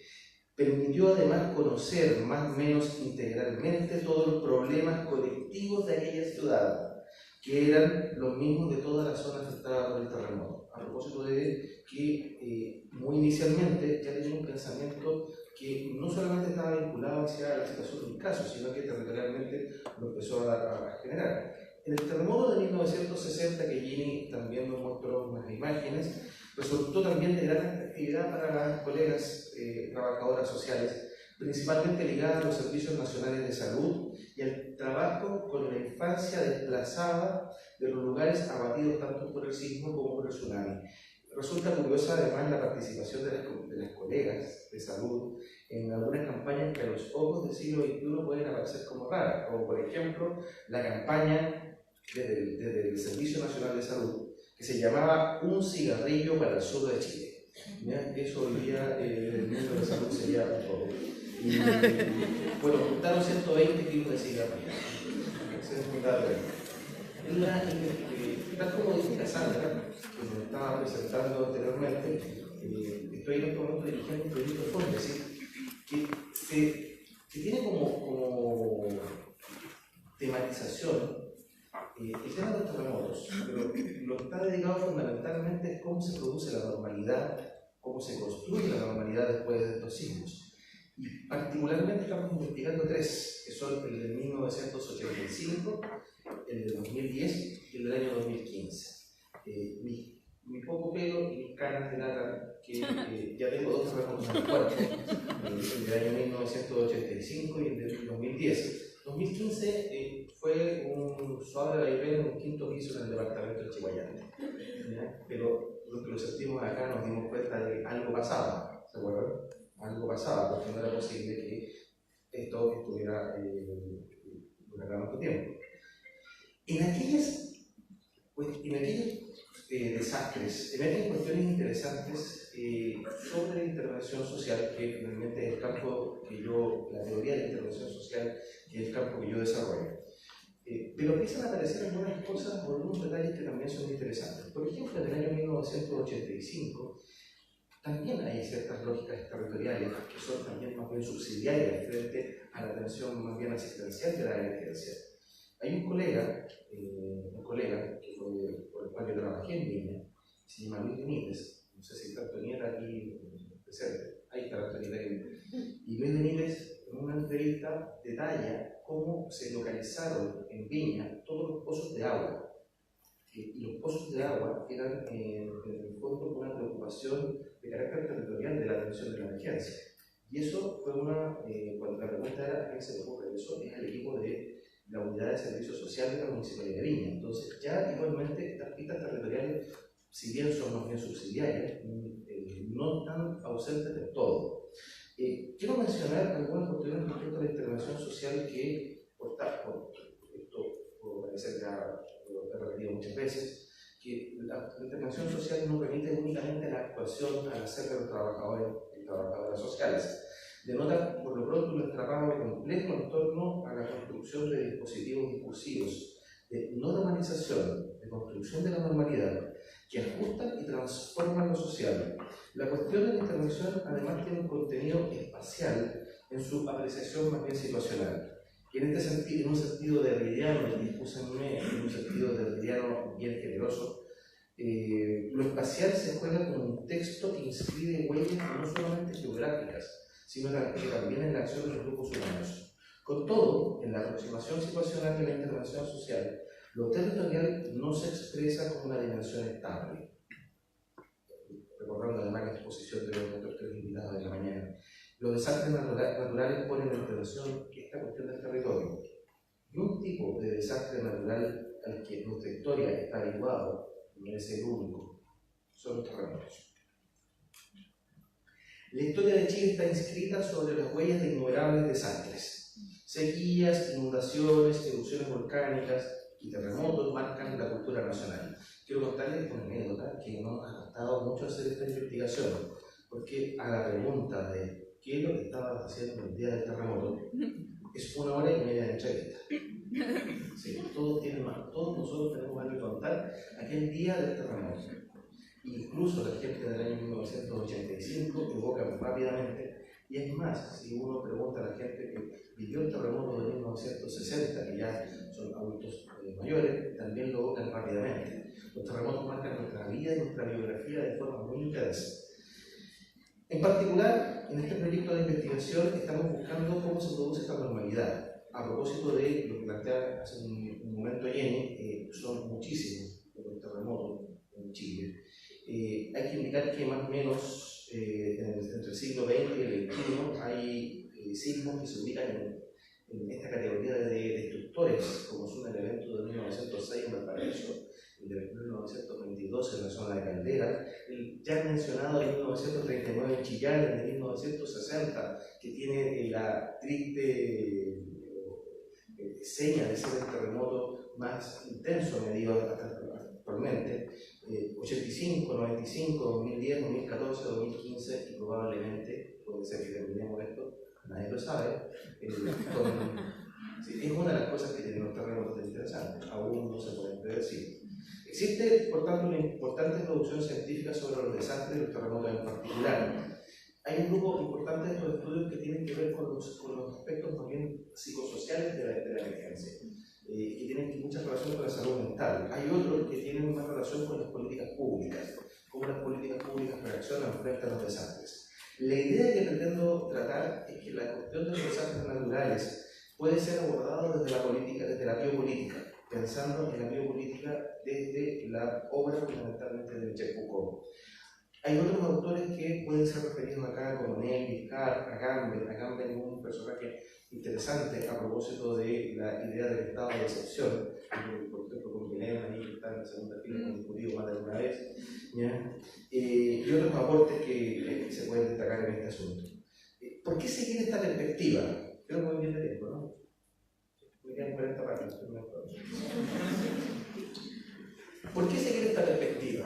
Permitió además conocer más o menos integralmente todos los problemas colectivos de aquella ciudad, que eran los mismos de toda la zona afectada por el terremoto. A propósito de que muy inicialmente ya tenía un pensamiento que no solamente estaba vinculado hacia la situación del caso, sino que territorialmente lo empezó a generar. En el terremoto de 1960, que Ginny también nos mostró unas imágenes, resultó también de gran actividad para las colegas trabajadoras sociales, principalmente ligadas a los servicios nacionales de salud y al trabajo con la infancia desplazada de los lugares abatidos tanto por el sismo como por el tsunami. Resulta curiosa además la participación de las colegas de salud en algunas campañas que a los ojos del siglo XXI pueden aparecer como raras, como por ejemplo la campaña desde el Servicio Nacional de Salud que se llamaba Un cigarrillo para el sur de Chile. ¿Ya? Eso hoy día el mundo de la salud sería un todo. Y bueno, juntaron 120 kilos de cigarrillos. Tal como dice Cassandra, que nos estaba presentando anteriormente, estoy en este momento dirigiendo un proyecto de fondo, es decir, que tiene como tematización el tema de los terremotos, pero lo que está dedicado fundamentalmente es cómo se produce la normalidad, cómo se construye la normalidad después de estos sismos. Y particularmente estamos investigando tres, que son el de 1985, el de 2010 y el del año 2015. Mi poco pelo y mis canas delatan que ya tengo dos terremotos en el cuerpo, el del año 1985 y el del 2010. 2015 fue un suave vaivén en un quinto piso en el departamento de Chihuayante. Pero los que lo sentimos acá nos dimos cuenta de que algo pasaba, ¿se acuerdan? Algo pasaba, porque no era posible que esto estuviera durante tanto tiempo. En aquellos desastres, emergen cuestiones interesantes sobre la intervención social, que finalmente es el campo que la teoría de la intervención social, que es el campo que yo desarrollo. Pero empiezan a aparecer algunas cosas o algunos detalles que también son interesantes. Por ejemplo, en el año 1985, también hay ciertas lógicas territoriales que son también más bien subsidiarias frente a la atención más bien asistencial de la emergencia. Hay un colega que fue por el cual yo trabajé en Viña, se llama Luis Benítez, no sé si está Antonieta aquí presente, ahí está Antonieta aquí. Y Luis Benítez en una entrevista detalla cómo se localizaron en Viña todos los pozos de agua. Y los pozos de agua eran en el fondo una preocupación de carácter territorial de la atención de la emergencia. Y eso fue cuando la pregunta era ¿a quién se le ocurre eso? Es al equipo de la unidad de servicio social de la Municipalidad de Viña. Entonces ya igualmente estas pistas territoriales, si bien son más bien subsidiarias, no están ausentes de todo. Quiero mencionar algunas cuestiones respecto a la intervención social que, esto puedo parecer ya lo he repetido muchas veces, que la intervención social no permite únicamente la actuación al hacer de los trabajadores y trabajadoras sociales. Denota por lo pronto un entramado complejo en torno a la construcción de dispositivos discursivos de no normalización, de construcción de la normalidad, que ajustan y transforman lo social. La cuestión de la intervención además tiene un contenido espacial en su apreciación más bien situacional. Y en este sentido, en un sentido derridiano, discúlpenme, en un sentido derridiano bien generoso, lo espacial se juega como un texto que inscribe huellas no solamente geográficas, sino que también en la acción de los grupos humanos. Con todo, en la aproximación situacional de la intervención social, lo territorial no se expresa como una dimensión estable. Recordando además la exposición de los tres invitados de la mañana. Los desastres naturales ponen en relación esta cuestión del territorio. Y un tipo de desastre natural al que nuestra historia está habituado, no es el único, son los terremotos. La historia de Chile está inscrita sobre las huellas de innumerables desastres. Sequías, inundaciones, erupciones volcánicas y terremotos marcan la cultura nacional. Quiero contarles una anécdota que nos ha costado mucho hacer esta investigación, porque a la pregunta de qué es lo que estabas haciendo el día del terremoto, es 1 hora y media de entrevista. Sí, todos nosotros tenemos algo que contar aquel día del terremoto. Incluso la gente del año 1985 evoca rápidamente, y es más, si uno pregunta a la gente que vivió el terremoto de 1960, que ya son adultos mayores, también lo evocan rápidamente. Los terremotos marcan nuestra vida y nuestra biografía de forma muy intensa. En particular, en este proyecto de investigación estamos buscando cómo se produce esta normalidad. A propósito de lo que plantea hace un momento Jenny, son muchísimos los terremotos en Chile. Hay que indicar que más o menos entre el siglo XX y el XXI hay sismos que se ubican en esta categoría de destructores, como son el evento de 1906 en Valparaíso, el de 1922 en la zona de Caldera, el ya mencionado de 1939 en Chillán, el de 1960, que tiene la triste seña de ser el terremoto más intenso medido actualmente, 85, 95, 2010, 2014, 2015 y probablemente, puede ser que terminemos esto, nadie lo sabe, es una de las cosas que tienen los terremotos interesantes, aún no se pueden predecir. Existe, por tanto, una importante producción científica sobre los desastres y los terremotos en particular. Hay un grupo importante de estos estudios que tienen que ver con los aspectos más bien psicosociales de la emergencia, que tienen mucha relación con la salud mental. Hay otros que tienen más relación con las políticas públicas, cómo las políticas públicas reaccionan frente a los desastres. La idea que pretendo tratar es que la cuestión de los desastres naturales puede ser abordada desde la biopolítica, pensando en la biopolítica desde la obra fundamentalmente de Michel Foucault. Hay otros autores que pueden ser referidos acá, como Nelly, Agamben. Agamben es un personaje interesante a propósito de la idea del estado de excepción, por ejemplo, con Guilherme, ahí que está en la segunda fila, hemos discutido más de una vez, y otros aportes que se pueden destacar en este asunto. ¿Por qué seguir esta perspectiva? Creo que voy bien de tiempo, ¿no? Me quedan 40 páginas. ¿Por qué seguir esta perspectiva?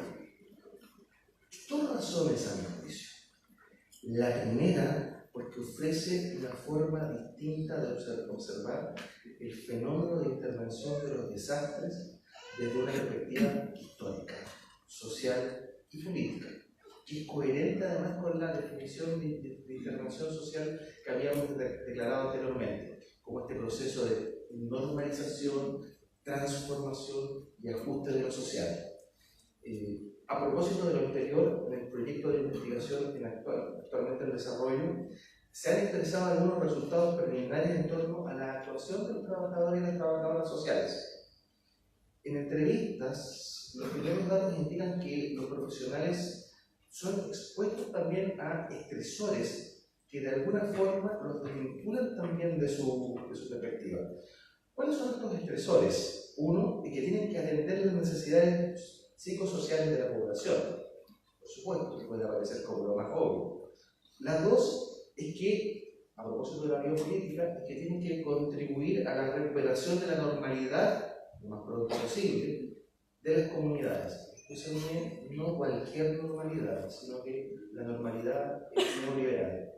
Dos razones a mi juicio. La primera, porque ofrece una forma distinta de observar el fenómeno de intervención de los desastres desde una perspectiva histórica, social y política. que es coherente además con la definición de intervención social que habíamos declarado anteriormente, como este proceso de normalización, transformación y ajuste de lo social. A propósito de lo anterior, en el proyecto de investigación actualmente en desarrollo, se han expresado algunos resultados preliminares en torno a la actuación de los trabajadores y las trabajadoras sociales. En entrevistas, los primeros datos indican que los profesionales son expuestos también a estresores que de alguna forma los desvinculan también de su perspectiva. ¿Cuáles son estos estresores? Uno, que tienen que atender las necesidades psicosociales de la población. Por supuesto, que puede aparecer como lo más obvio. Las dos es que, a propósito de la biopolítica, es que tienen que contribuir a la recuperación de la normalidad, lo más pronto posible, de las comunidades. Eso no cualquier normalidad, sino que la normalidad neoliberal.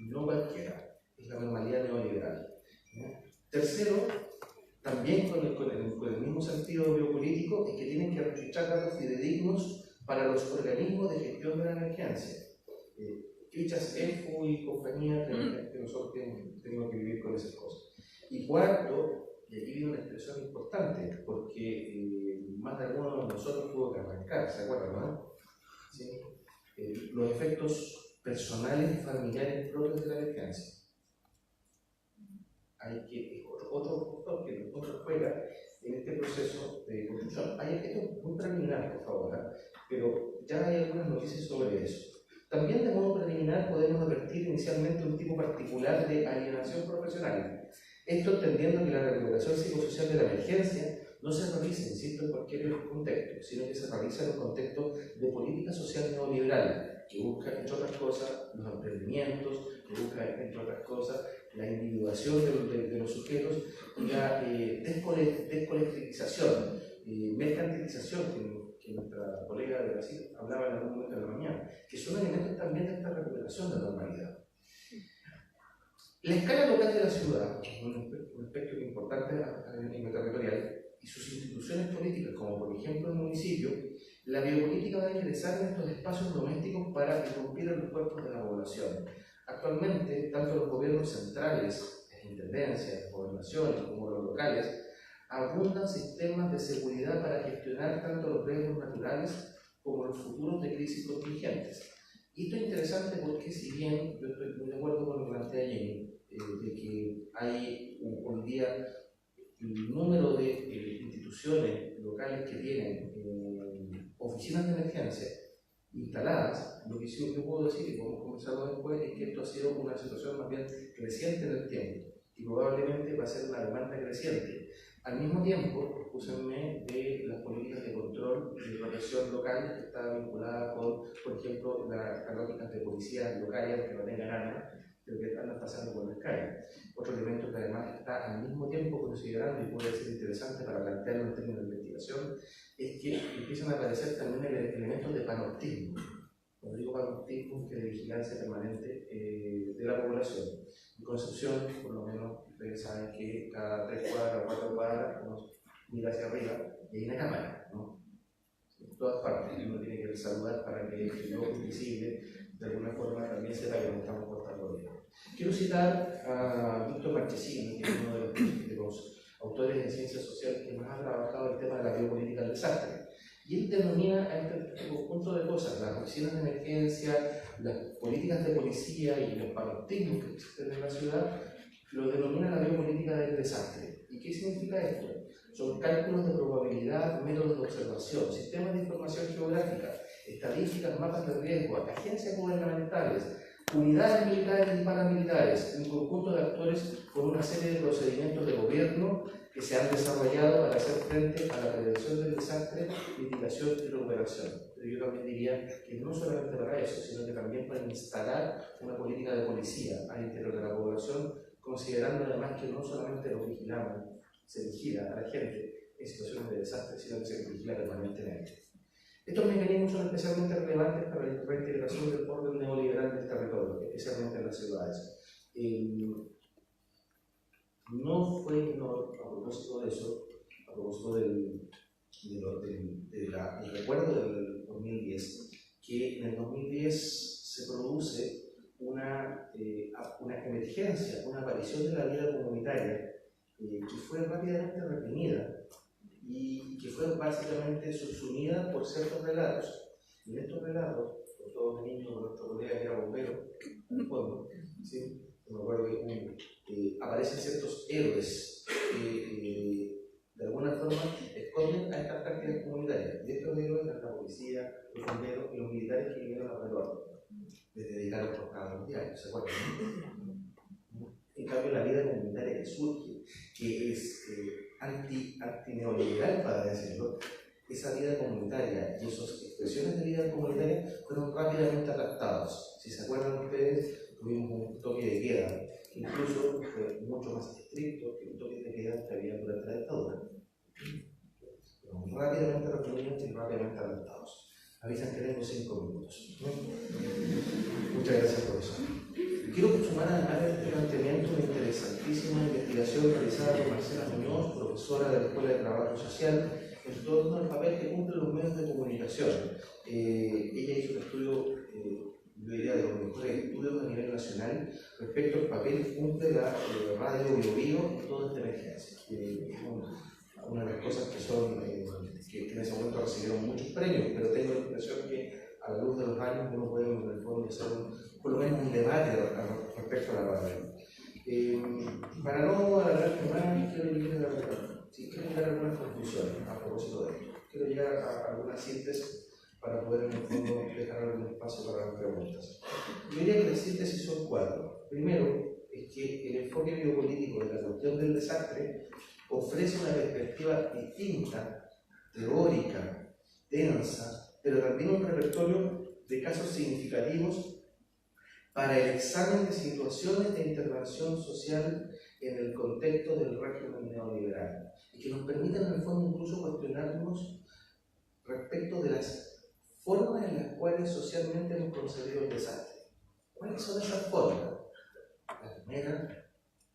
No cualquiera, es la normalidad neoliberal. Tercero, también con el mismo sentido biopolítico, es que tienen que registrar datos fidedignos para los organismos de gestión de la emergencia. Fichas EFU y compañía que nosotros tenemos que vivir con esas cosas. Y cuarto, y aquí viene una expresión importante, porque más de alguno de nosotros tuvo que arrancar, ¿se acuerdan, no? ¿Sí? Los efectos personales y familiares propios de la emergencia. Hay que, otro factor que nosotros juega en este proceso de construcción. Esto es muy preliminar, por favor, pero ya hay algunas noticias sobre eso. También de modo preliminar podemos advertir inicialmente un tipo particular de alienación profesional. Esto entendiendo que la recuperación psicosocial de la emergencia no se realiza, insisto, en cualquier contexto, sino que se realiza en un contexto de política social neoliberal, que busca, entre otras cosas, los emprendimientos, que busca, entre otras cosas, la individuación de los sujetos, la descolectivización, mercantilización, que nuestra colega de Brasil hablaba en algún momento de la mañana, que son elementos también de esta recuperación de la normalidad. La escala local de la ciudad, que es un aspecto importante en lo territorial, y sus instituciones políticas, como por ejemplo el municipio, la biopolítica va a ingresar en estos espacios domésticos para irrumpir en los cuerpos de la población. Actualmente, tanto los gobiernos centrales, las intendencias, las gobernaciones, como los locales, abundan sistemas de seguridad para gestionar tanto los riesgos naturales como los futuros de crisis contingentes. Y esto es interesante porque, si bien yo estoy muy de acuerdo con lo que plantea Jenny, de que hay hoy día el número de instituciones locales que tienen oficinas de emergencia instaladas, lo que sí yo puedo decir, y podemos conversarlo después, es que esto ha sido una situación más bien creciente en el tiempo y probablemente va a ser una demanda creciente. Al mismo tiempo, escúchenme, de las políticas de control y de protección local que está vinculada con, por ejemplo, las lógicas de policías locales que no tengan armas, pero que andan pasando por las calles. Otro elemento que además está al mismo tiempo considerando y puede ser interesante para plantearlo en términos de investigación es que empiezan a aparecer también elementos de panoptismo. Cuando digo panoptismo, es que de vigilancia permanente de la población. En Concepción, por lo menos, ustedes saben que cada 3 cuadras o 4 cuadras uno mira hacia arriba y hay una cámara, ¿no? En todas partes, y uno tiene que saludar para que el ojo invisible de alguna forma también sepa que nos estamos portando bien. Quiero citar a Víctor Marchesini, que es uno de los autores de ciencias sociales que más ha trabajado el tema de la biopolítica del desastre. Y él denomina a este conjunto de cosas, las oficinas de emergencia, las políticas de policía y los panoptismos que existen en la ciudad, lo denomina la biopolítica del desastre. ¿Y qué significa esto? Son cálculos de probabilidad, métodos de observación, sistemas de información geográfica, estadísticas, mapas de riesgo, agencias gubernamentales, unidades militares y paramilitares, un conjunto de actores con una serie de procedimientos de gobierno que se han desarrollado para hacer frente a la prevención del desastre, mitigación y recuperación. Pero yo también diría que no solamente para eso, sino que también para instalar una política de policía al interior de la población, considerando además que no solamente los vigilamos, se vigila a la gente en situaciones de desastre, sino que se vigila permanentemente. Estos mecanismos son especialmente relevantes para la reintegración del orden neoliberal del territorio, especialmente en las ciudades. No fue menor, a propósito de eso, a propósito del recuerdo del 2010, que en el 2010 se produce una emergencia, una aparición de la vida comunitaria que fue rápidamente reprimida y que fue básicamente subsumida por ciertos relatos. Y en estos relatos, por todos los niños, por nuestro colega que era bombero, al fondo, ¿sí? Me acuerdo que aparecen ciertos héroes que de alguna forma esconden a estas prácticas comunitarias. Y estos héroes eran la policía, los bomberos y los militares que vinieron a recuerdo. Les dedicaron portadas a los diarios, ¿se acuerdan? En cambio, la vida comunitaria que surge, que es anti-neoliberal, para decirlo, esa vida comunitaria y esas expresiones de vida comunitaria fueron rápidamente adaptados. Si se acuerdan ustedes, tuvimos un toque de queda, que incluso fue mucho más estricto que un toque de queda que había durante la dictadura. Fueron rápidamente reprimidos y rápidamente adaptados. Avisan que tengo 5 minutos. Muchas gracias, profesor. Quiero sumar además de este planteamiento una interesantísima investigación realizada por Marcela Muñoz, profesora de la Escuela de Trabajo Social, en torno al papel que cumplen los medios de comunicación. Ella hizo un estudio, yo diría, de los mejores estudios a nivel nacional respecto al papel que cumple la radio Bio Bio en toda esta emergencia. Una de las cosas que son, que en ese momento recibieron muchos premios, pero tengo la impresión que a la luz de los años uno puede en el fondo hacer por lo menos un debate respecto a la radio. Para no alargarme más, quiero llegar a algunas conclusiones a propósito de esto. Quiero llegar a algunas síntesis para poder en el fondo dejar algún espacio para las preguntas. Yo diría que las síntesis son 4. Primero, es que el enfoque biopolítico de la cuestión del desastre ofrece una perspectiva distinta, teórica, densa, pero también un repertorio de casos significativos para el examen de situaciones de intervención social en el contexto del régimen neoliberal y que nos permiten en el fondo incluso cuestionarnos respecto de las formas en las cuales socialmente hemos concebido el desastre. ¿Cuáles son esas formas? La primera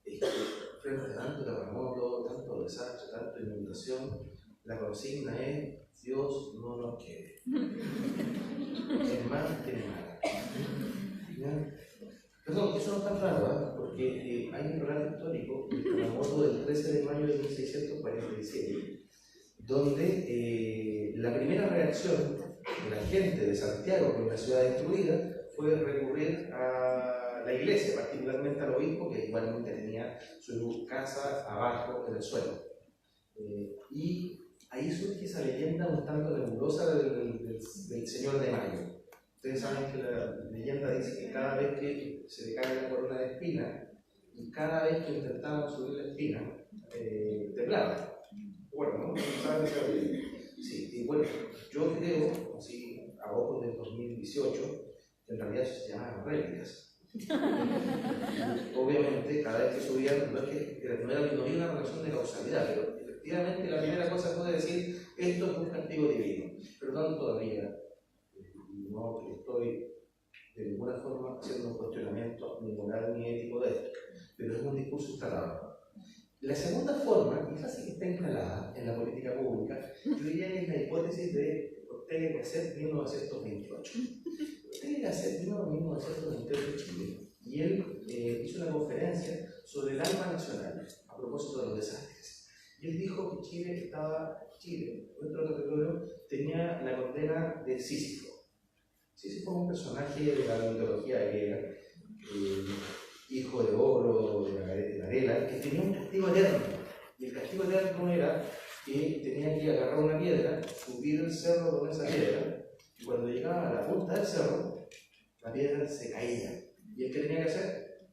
es que frente a tanto terremoto, tanto desastre, tanta inundación, la consigna es: Dios no nos quiere. Es más que nada. Perdón, eso no es tan raro, porque hay un relato histórico, el terremoto del 13 de mayo de 1647, donde la primera reacción de la gente de Santiago, con la ciudad destruida, fue recurrir a la iglesia, particularmente al obispo, que igualmente tenía su casa abajo en el suelo. Y ahí surge esa leyenda un tanto nebulosa del Señor de Mayo. Ustedes saben que la leyenda dice que cada vez que se le cae la corona de espina y cada vez que intentaban subir la espina, temblaba. Bueno, ¿no? ¿Saben esa leyenda? Sí, y bueno, yo creo, así a ojos del 2018, que en realidad eso se llamaban réplicas. Obviamente, cada vez que subían, no había una relación de causalidad, pero efectivamente la primera cosa puede decir: esto es un castigo divino. Perdón, todavía no estoy de ninguna forma haciendo un cuestionamiento ni moral ni ético de esto, pero es un discurso instalado. La segunda forma, y esa sí que está instalada en la política pública, yo diría que es la hipótesis de Ortega y Gasset 1928. Ortega y Gasset vino en 1928 en Chile y él hizo una conferencia sobre el alma nacional a propósito de los desastres. Y él dijo que Chile, nuestro territorio, tenía la condena de Sísifo. Sísifo fue un personaje de la mitología griega, hijo de Ogro, de Garela, que tenía un castigo eterno. Y el castigo eterno era que tenía que agarrar una piedra, subir el cerro con esa piedra, y cuando llegaba a la punta del cerro, la piedra se caía. ¿Y el que tenía que hacer?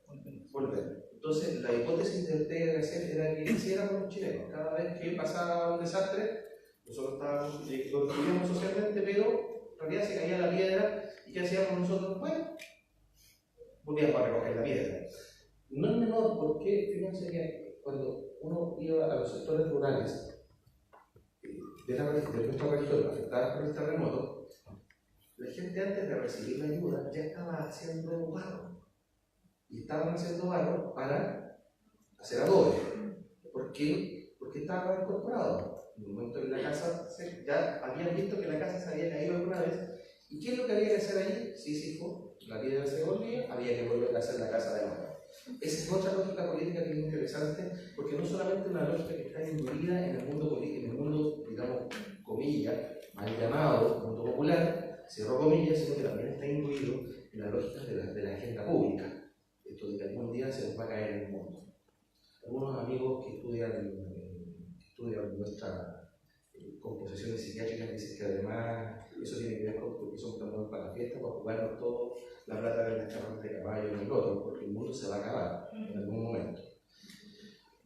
Volver. Entonces, la hipótesis de Ortega y Gasset era que hiciéramos los chilenos. Cada vez que pasaba un desastre, nosotros lo destruíamos socialmente, pero en realidad se caía la piedra, ¿y qué hacíamos nosotros? Bueno, volvíamos a recoger la piedra. No es menor porque, fíjense que cuando uno iba a los sectores rurales de nuestra región afectadas por el terremoto, la gente antes de recibir la ayuda ya estaba haciendo barro. Y estaban haciendo barro para hacer adobe. ¿Por qué? Porque estaba incorporado. En el momento en la casa ya habían visto que la casa se había caído alguna vez. ¿Y qué es lo que había que hacer ahí? Sísifo, la piedra se volvía, había que volver a hacer la casa de nuevo. Esa es otra lógica política que es interesante, porque no solamente una lógica que está imbuida en el mundo político, en el mundo, digamos, comillas, mal llamado, mundo popular, cierro comillas, sino que también está imbuido en la lógica de la agenda pública. Esto de que algún día se nos va a caer el mundo. Algunos amigos que estudian nuestras composiciones psiquiátricas dicen que además eso tiene que ver con porque son tan para la fiesta, para jugarnos todo la plata de las carreras de caballo en el loto, porque el mundo se va a acabar en algún momento.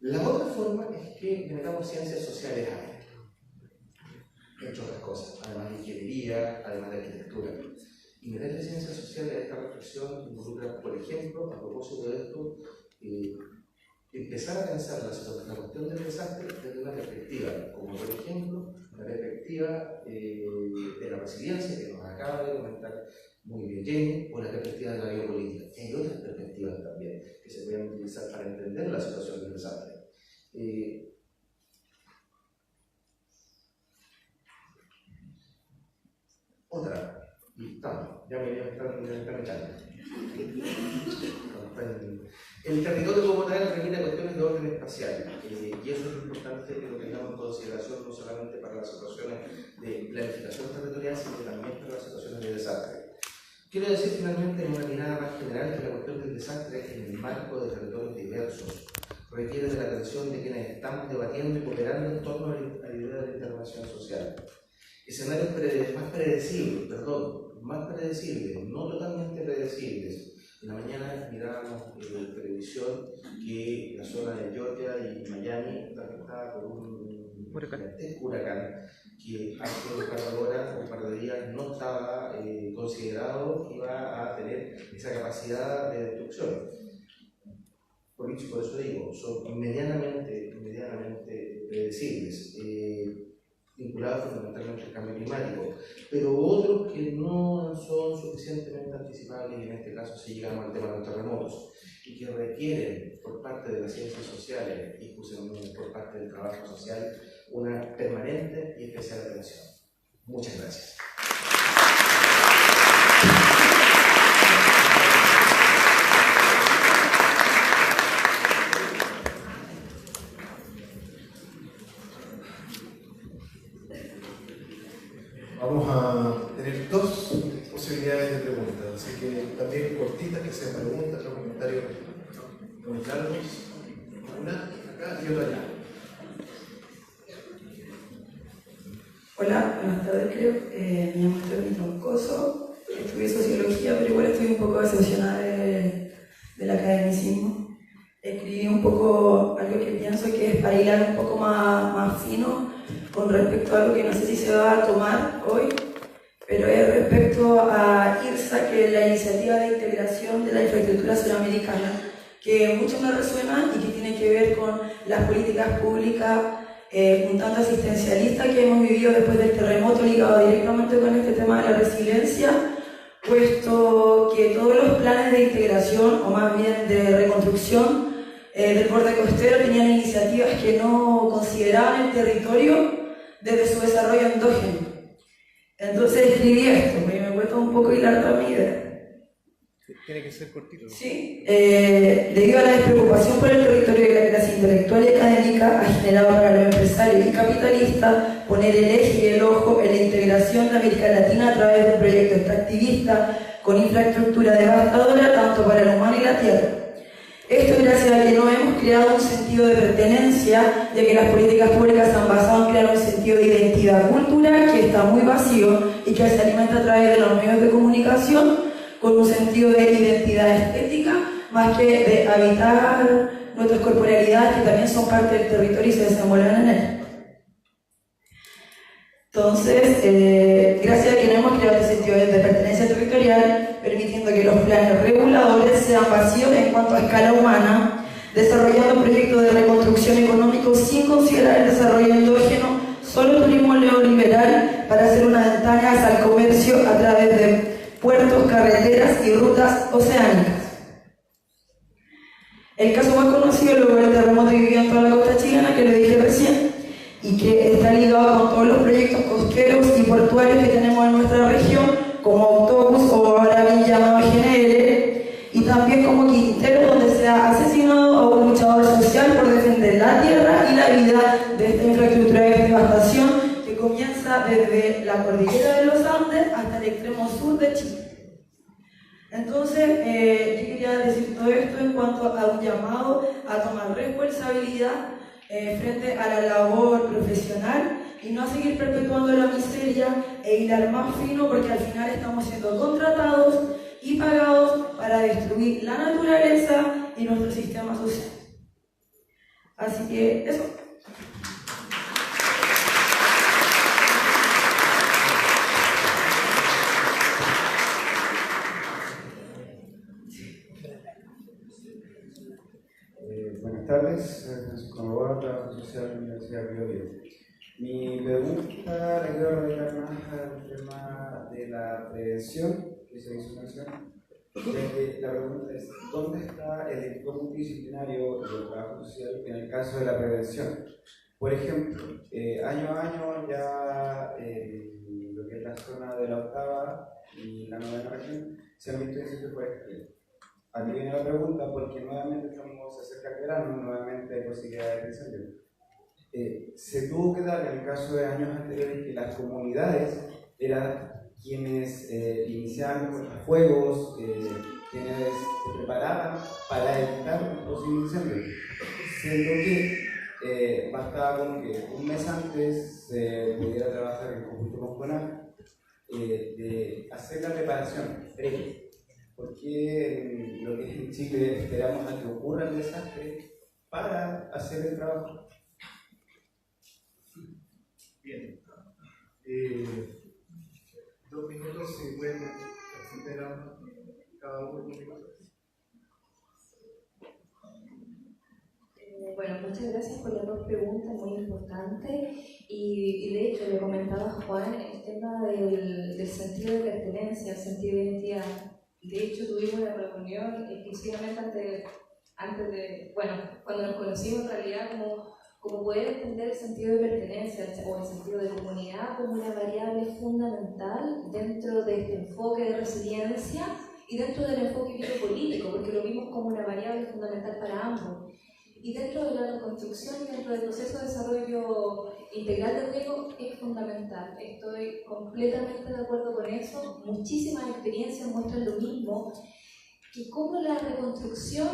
La otra forma es que generamos ciencias sociales a esto, entre otras cosas, además de ingeniería, además de arquitectura. Y meterle ciencias sociales a esta reflexión involucra, por ejemplo, a propósito de esto, empezar a pensar la cuestión del desastre desde una perspectiva, como por ejemplo, la perspectiva de la resiliencia que nos acaba de comentar muy bien Jenny, o la perspectiva de la biopolítica. Y hay otras perspectivas también que se pueden utilizar para entender la situación del desastre. Otra, y tanto, ya me están echando. El territorio como tal remite a cuestiones de orden espacial, y eso es importante que lo tengamos en consideración no solamente para las situaciones de planificación territorial, sino también para las situaciones de desastre. Quiero decir finalmente en una mirada más general que la cuestión del desastre en el marco de territorios diversos requiere de la atención de quienes estamos debatiendo y cooperando en torno a la idea de la intervención social. Escenarios más predecibles, no totalmente predecibles. En la mañana mirábamos en televisión que la zona de Georgia y Miami está afectada por un huracán que hace un par de horas o un par de días no estaba considerado que iba a tener esa capacidad de destrucción. Por eso digo, son medianamente predecibles. Vinculados fundamentalmente al cambio climático, pero otros que no son suficientemente anticipables, y en este caso sí llegamos al tema de los terremotos, y que requieren por parte de las ciencias sociales y por parte del trabajo social una permanente y especial atención. Muchas gracias. Vamos a tener dos posibilidades de preguntas, así que también cortitas, que sean preguntas o comentarios muy largos. Una acá y otra allá. Hola, buenas tardes, creo. Me llamo Esther Troncoso, estudié sociología, pero igual estoy un poco decepcionada del academicismo. Escribí un poco algo que pienso que es para hilar un poco más fino con respecto a algo que no sé si se va a tomar hoy, pero es respecto a IRSA, que es la Iniciativa de Integración de la Infraestructura Suramericana, que mucho me resuena y que tiene que ver con las políticas públicas un tanto asistencialistas que hemos vivido después del terremoto, ligado directamente con este tema de la resiliencia, puesto que todos los planes de integración, o más bien de reconstrucción del borde costero, tenían iniciativas que no consideraban el territorio desde su desarrollo endógeno. Entonces escribí esto, me cuesta un poco hilar toda mi idea. Tiene que ser cortito. Sí, debido a la despreocupación por el territorio de la clase intelectual y académica, ha generado para los empresarios y capitalistas poner el eje y el ojo en la integración de América Latina a través de un proyecto extractivista con infraestructura devastadora tanto para el humano y la tierra. Esto gracias a que no hemos creado un sentido de pertenencia, ya que las políticas públicas se han basado en crear un sentido de identidad cultural que está muy vacío y que se alimenta a través de los medios de comunicación con un sentido de identidad estética, más que de habitar nuestras corporalidades que también son parte del territorio y se desenvuelven en él. Entonces, gracias a que no hemos creado este sentido de pertenencia territorial, permitiendo que los planes reguladores sean vacíos en cuanto a escala humana, desarrollando proyectos de reconstrucción económico sin considerar el desarrollo endógeno, solo turismo neoliberal para hacer una ventana hacia el comercio a través de puertos, carreteras y rutas oceánicas. El caso más conocido luego del terremoto vivido en toda la costa chilena, que le dije recién, y que está ligado con todos los proyectos costeros y comienza desde la cordillera de los Andes hasta el extremo sur de Chile. Entonces, yo quería decir todo esto en cuanto a un llamado a tomar responsabilidad frente a la labor profesional y no a seguir perpetuando la miseria e hilar más fino, porque al final estamos siendo contratados y pagados para destruir la naturaleza y nuestro sistema social. Así que eso. Buenas tardes, Francisco Novoa, trabajo social en la Universidad de Río Negro. Mi pregunta la quiero radicar más al tema de la prevención que se hizo mención. La pregunta es: ¿dónde está el equipo multidisciplinario del trabajo social en el caso de la prevención? Por ejemplo, año a año ya lo que es la zona de la octava y la novena región se han visto incendios forestales. Aquí viene la pregunta porque nuevamente estamos cerca del verano, nuevamente hay posibilidades de incendio. Se tuvo que dar en el caso de años anteriores que las comunidades eran quienes iniciaban los fuegos, quienes se preparaban para evitar un posible incendio, siendo que bastaba con que un mes antes se pudiera trabajar en conjunto con CONAF, de hacer la preparación previa. Porque lo que es en Chile esperamos a que ocurra el desastre para hacer el trabajo. Bien. 2 minutos, si pueden extender cada uno. Bueno, muchas gracias por las 2 preguntas muy importantes y de hecho le comentaba a Juan el tema del sentido de pertenencia, el sentido de identidad. De hecho tuvimos una reunión exclusivamente antes de, bueno, cuando nos conocimos en realidad como poder entender el sentido de pertenencia o el sentido de comunidad como una variable fundamental dentro de este enfoque de resiliencia y dentro del enfoque biopolítico, porque lo vimos como una variable fundamental para ambos. Y dentro de la reconstrucción y dentro del proceso de desarrollo integral del riego es fundamental. Estoy completamente de acuerdo con eso. Muchísimas experiencias muestran lo mismo, que cómo la reconstrucción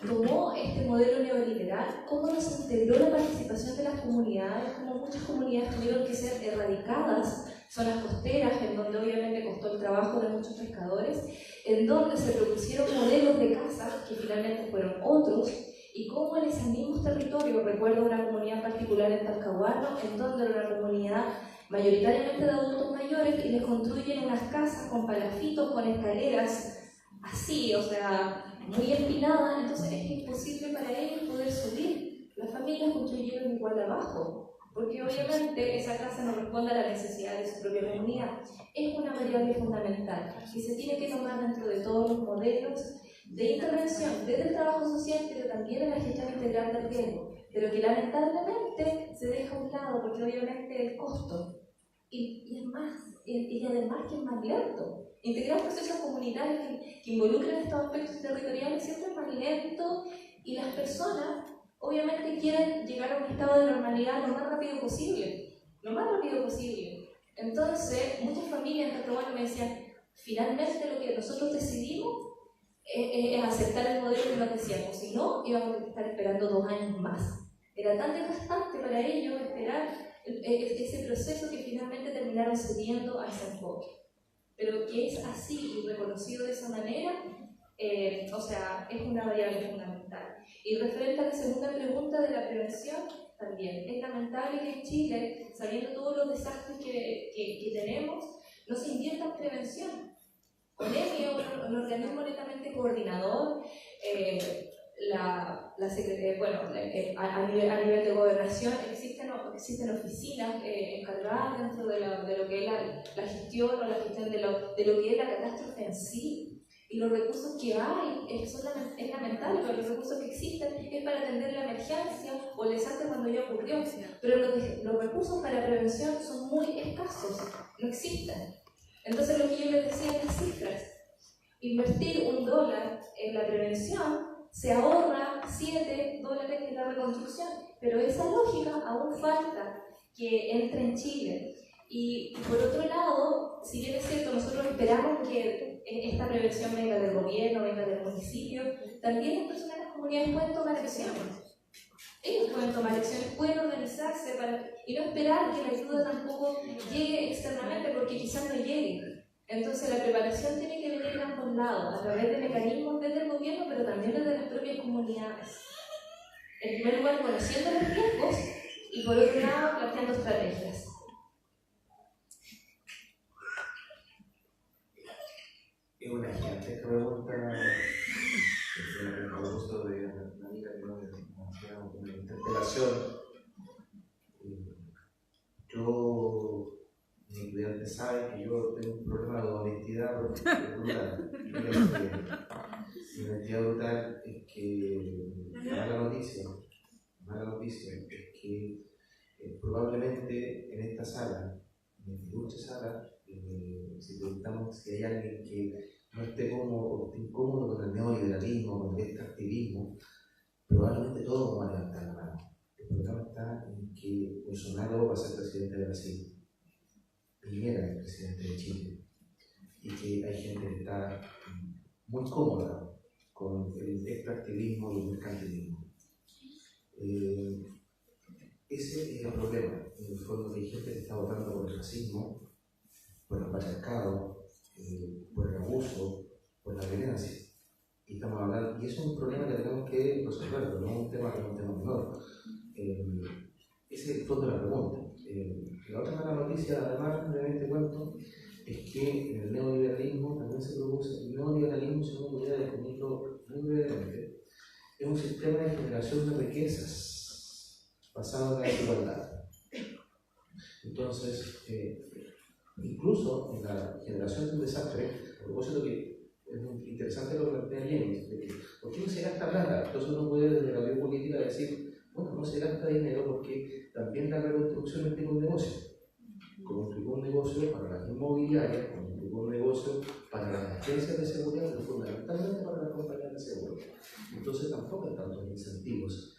tomó este modelo neoliberal, cómo nos integró la participación de las comunidades, cómo muchas comunidades tuvieron que ser erradicadas, zonas costeras, en donde obviamente costó el trabajo de muchos pescadores, en donde se propusieron modelos de casas que finalmente fueron otros, y cómo en esos mismos territorios, recuerdo una comunidad particular en Talcahuano, en donde era una comunidad mayoritariamente de adultos mayores y les construyen unas casas con palafitos, con escaleras así, o sea, muy empinadas, entonces es imposible para ellos poder subir. Las familias construyeron igual abajo, porque obviamente esa casa no responde a la necesidad de su propia comunidad. Es una variable fundamental y se tiene que tomar dentro de todos los modelos de intervención desde el trabajo social, pero también en la gestión integral del riesgo, pero que lamentablemente se deja a un lado porque obviamente el costo y además que es más lento. Integrar procesos comunitarios que involucren estos aspectos territoriales siempre es más lento y las personas obviamente quieren llegar a un estado de normalidad lo más rápido posible, Entonces, muchas familias en Talcahuano me decían, finalmente lo que nosotros decidimos es aceptar el modelo que nos decíamos, si no, íbamos a estar esperando 2 años más. Era tan desgastante para ellos esperar ese proceso que finalmente terminaron cediendo a ese enfoque. Pero que es así y reconocido de esa manera, o sea, es una variable fundamental. Y referente a la segunda pregunta de la prevención, también es lamentable que en Chile, sabiendo todos los desastres que tenemos, no se invierta en prevención. CONEMI es un organismo netamente coordinador, a nivel de gobernación existen oficinas encargadas dentro de lo que es la gestión o la gestión de lo que es la catástrofe en sí, y los recursos que hay es lamentable, porque los recursos que existen es para atender la emergencia o el desastre cuando ya ocurrió, pero los recursos para prevención son muy escasos, no existen. Entonces, lo que yo les decía en las cifras, invertir $1 en la prevención se ahorra $7 en la reconstrucción, pero esa lógica aún falta que entre en Chile. Y por otro lado, si bien es cierto, nosotros esperamos que esta prevención venga del gobierno, venga del municipio, también las personas de las comunidades pueden tomar acciones. Ellos pueden tomar acciones, pueden organizarse y no esperar que la ayuda tampoco llegue externamente, porque quizás no llegue. Entonces la preparación tiene que venir de ambos lados, a través de mecanismos desde el gobierno, pero también desde las propias comunidades. En primer lugar, conociendo los riesgos y por otro lado, planteando estrategias. Es una gigantesca pregunta, a propósito de la amiga que nos hacía una interpelación. Mis estudiantes saben que yo tengo un problema de honestidad brutal. Mi honestidad brutal es que la mala noticia es que probablemente en esta sala, en esta dulce sala, si preguntamos si hay alguien que no esté incómodo con el neoliberalismo, con este activismo, probablemente todos vamos a levantar la mano. El problema está en que Bolsonaro va a ser presidente de Brasil, Piñera es presidente de Chile, y que hay gente que está muy cómoda con el extractivismo y el mercantilismo. Ese es el problema. En el fondo hay gente que está votando por el racismo, por el patriarcado, por el abuso, por la violencia. Y estamos hablando, y eso es un problema que tenemos que resolver, no es un tema menor. Ese es el fondo de la pregunta. La otra mala noticia, además, brevemente cuento, es que en el neoliberalismo también se produce. El neoliberalismo, si uno pudiera definirlo muy brevemente, es un sistema de generación de riquezas basado en la desigualdad. Entonces, incluso en la generación de un desastre, a propósito que es muy interesante lo que plantea Jenny, ¿por qué no se gasta plata? Entonces uno puede desde la biopolítica decir, bueno, no se gasta dinero porque también la reconstrucción implica un negocio. Como implicó un negocio para las inmobiliarias, como implicó un negocio para las agencias de seguridad, pero fundamentalmente para las compañías de seguridad. Entonces tampoco hay tantos incentivos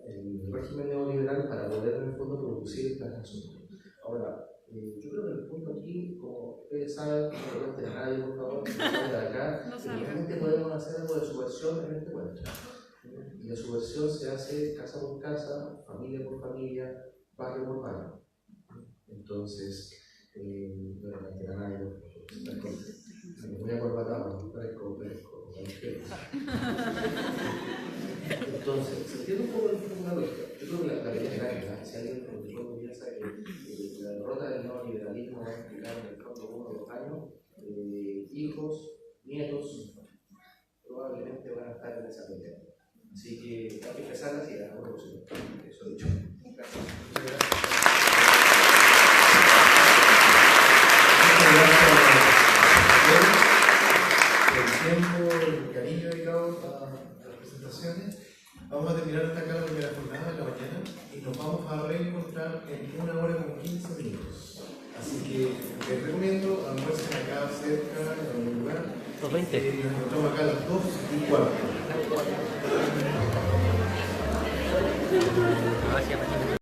en el régimen neoliberal para poder en el fondo producir estas asuntos. Ahora, yo creo que el punto aquí, como ustedes saben, no lo cuenten a nadie, por favor, no de acá, realmente podemos hacer algo de subversión en este cuento. Y la subversión se hace casa por casa, familia por familia, barrio por barrio. Entonces, no le cuenten a nadie, por favor. Me voy acorbatado, parezco. Entonces, se entiende un poco la lógica. Yo creo que la pelea es grande, si alguien piensa que la derrota del neoliberalismo va a implicar en el próximo 1 o 2 años, hijos, nietos, probablemente van a estar en esa pelea. Así que hay que empezar así, a la próxima. Eso he dicho. Gracias. El tiempo, el cariño dedicado a las presentaciones. Vamos a terminar hasta acá la primera jornada de la mañana y nos vamos a reencontrar en 1 hora con 15 minutos. Así que les recomiendo almuercen acá cerca, en algún lugar. Nos encontramos acá a las 2:15.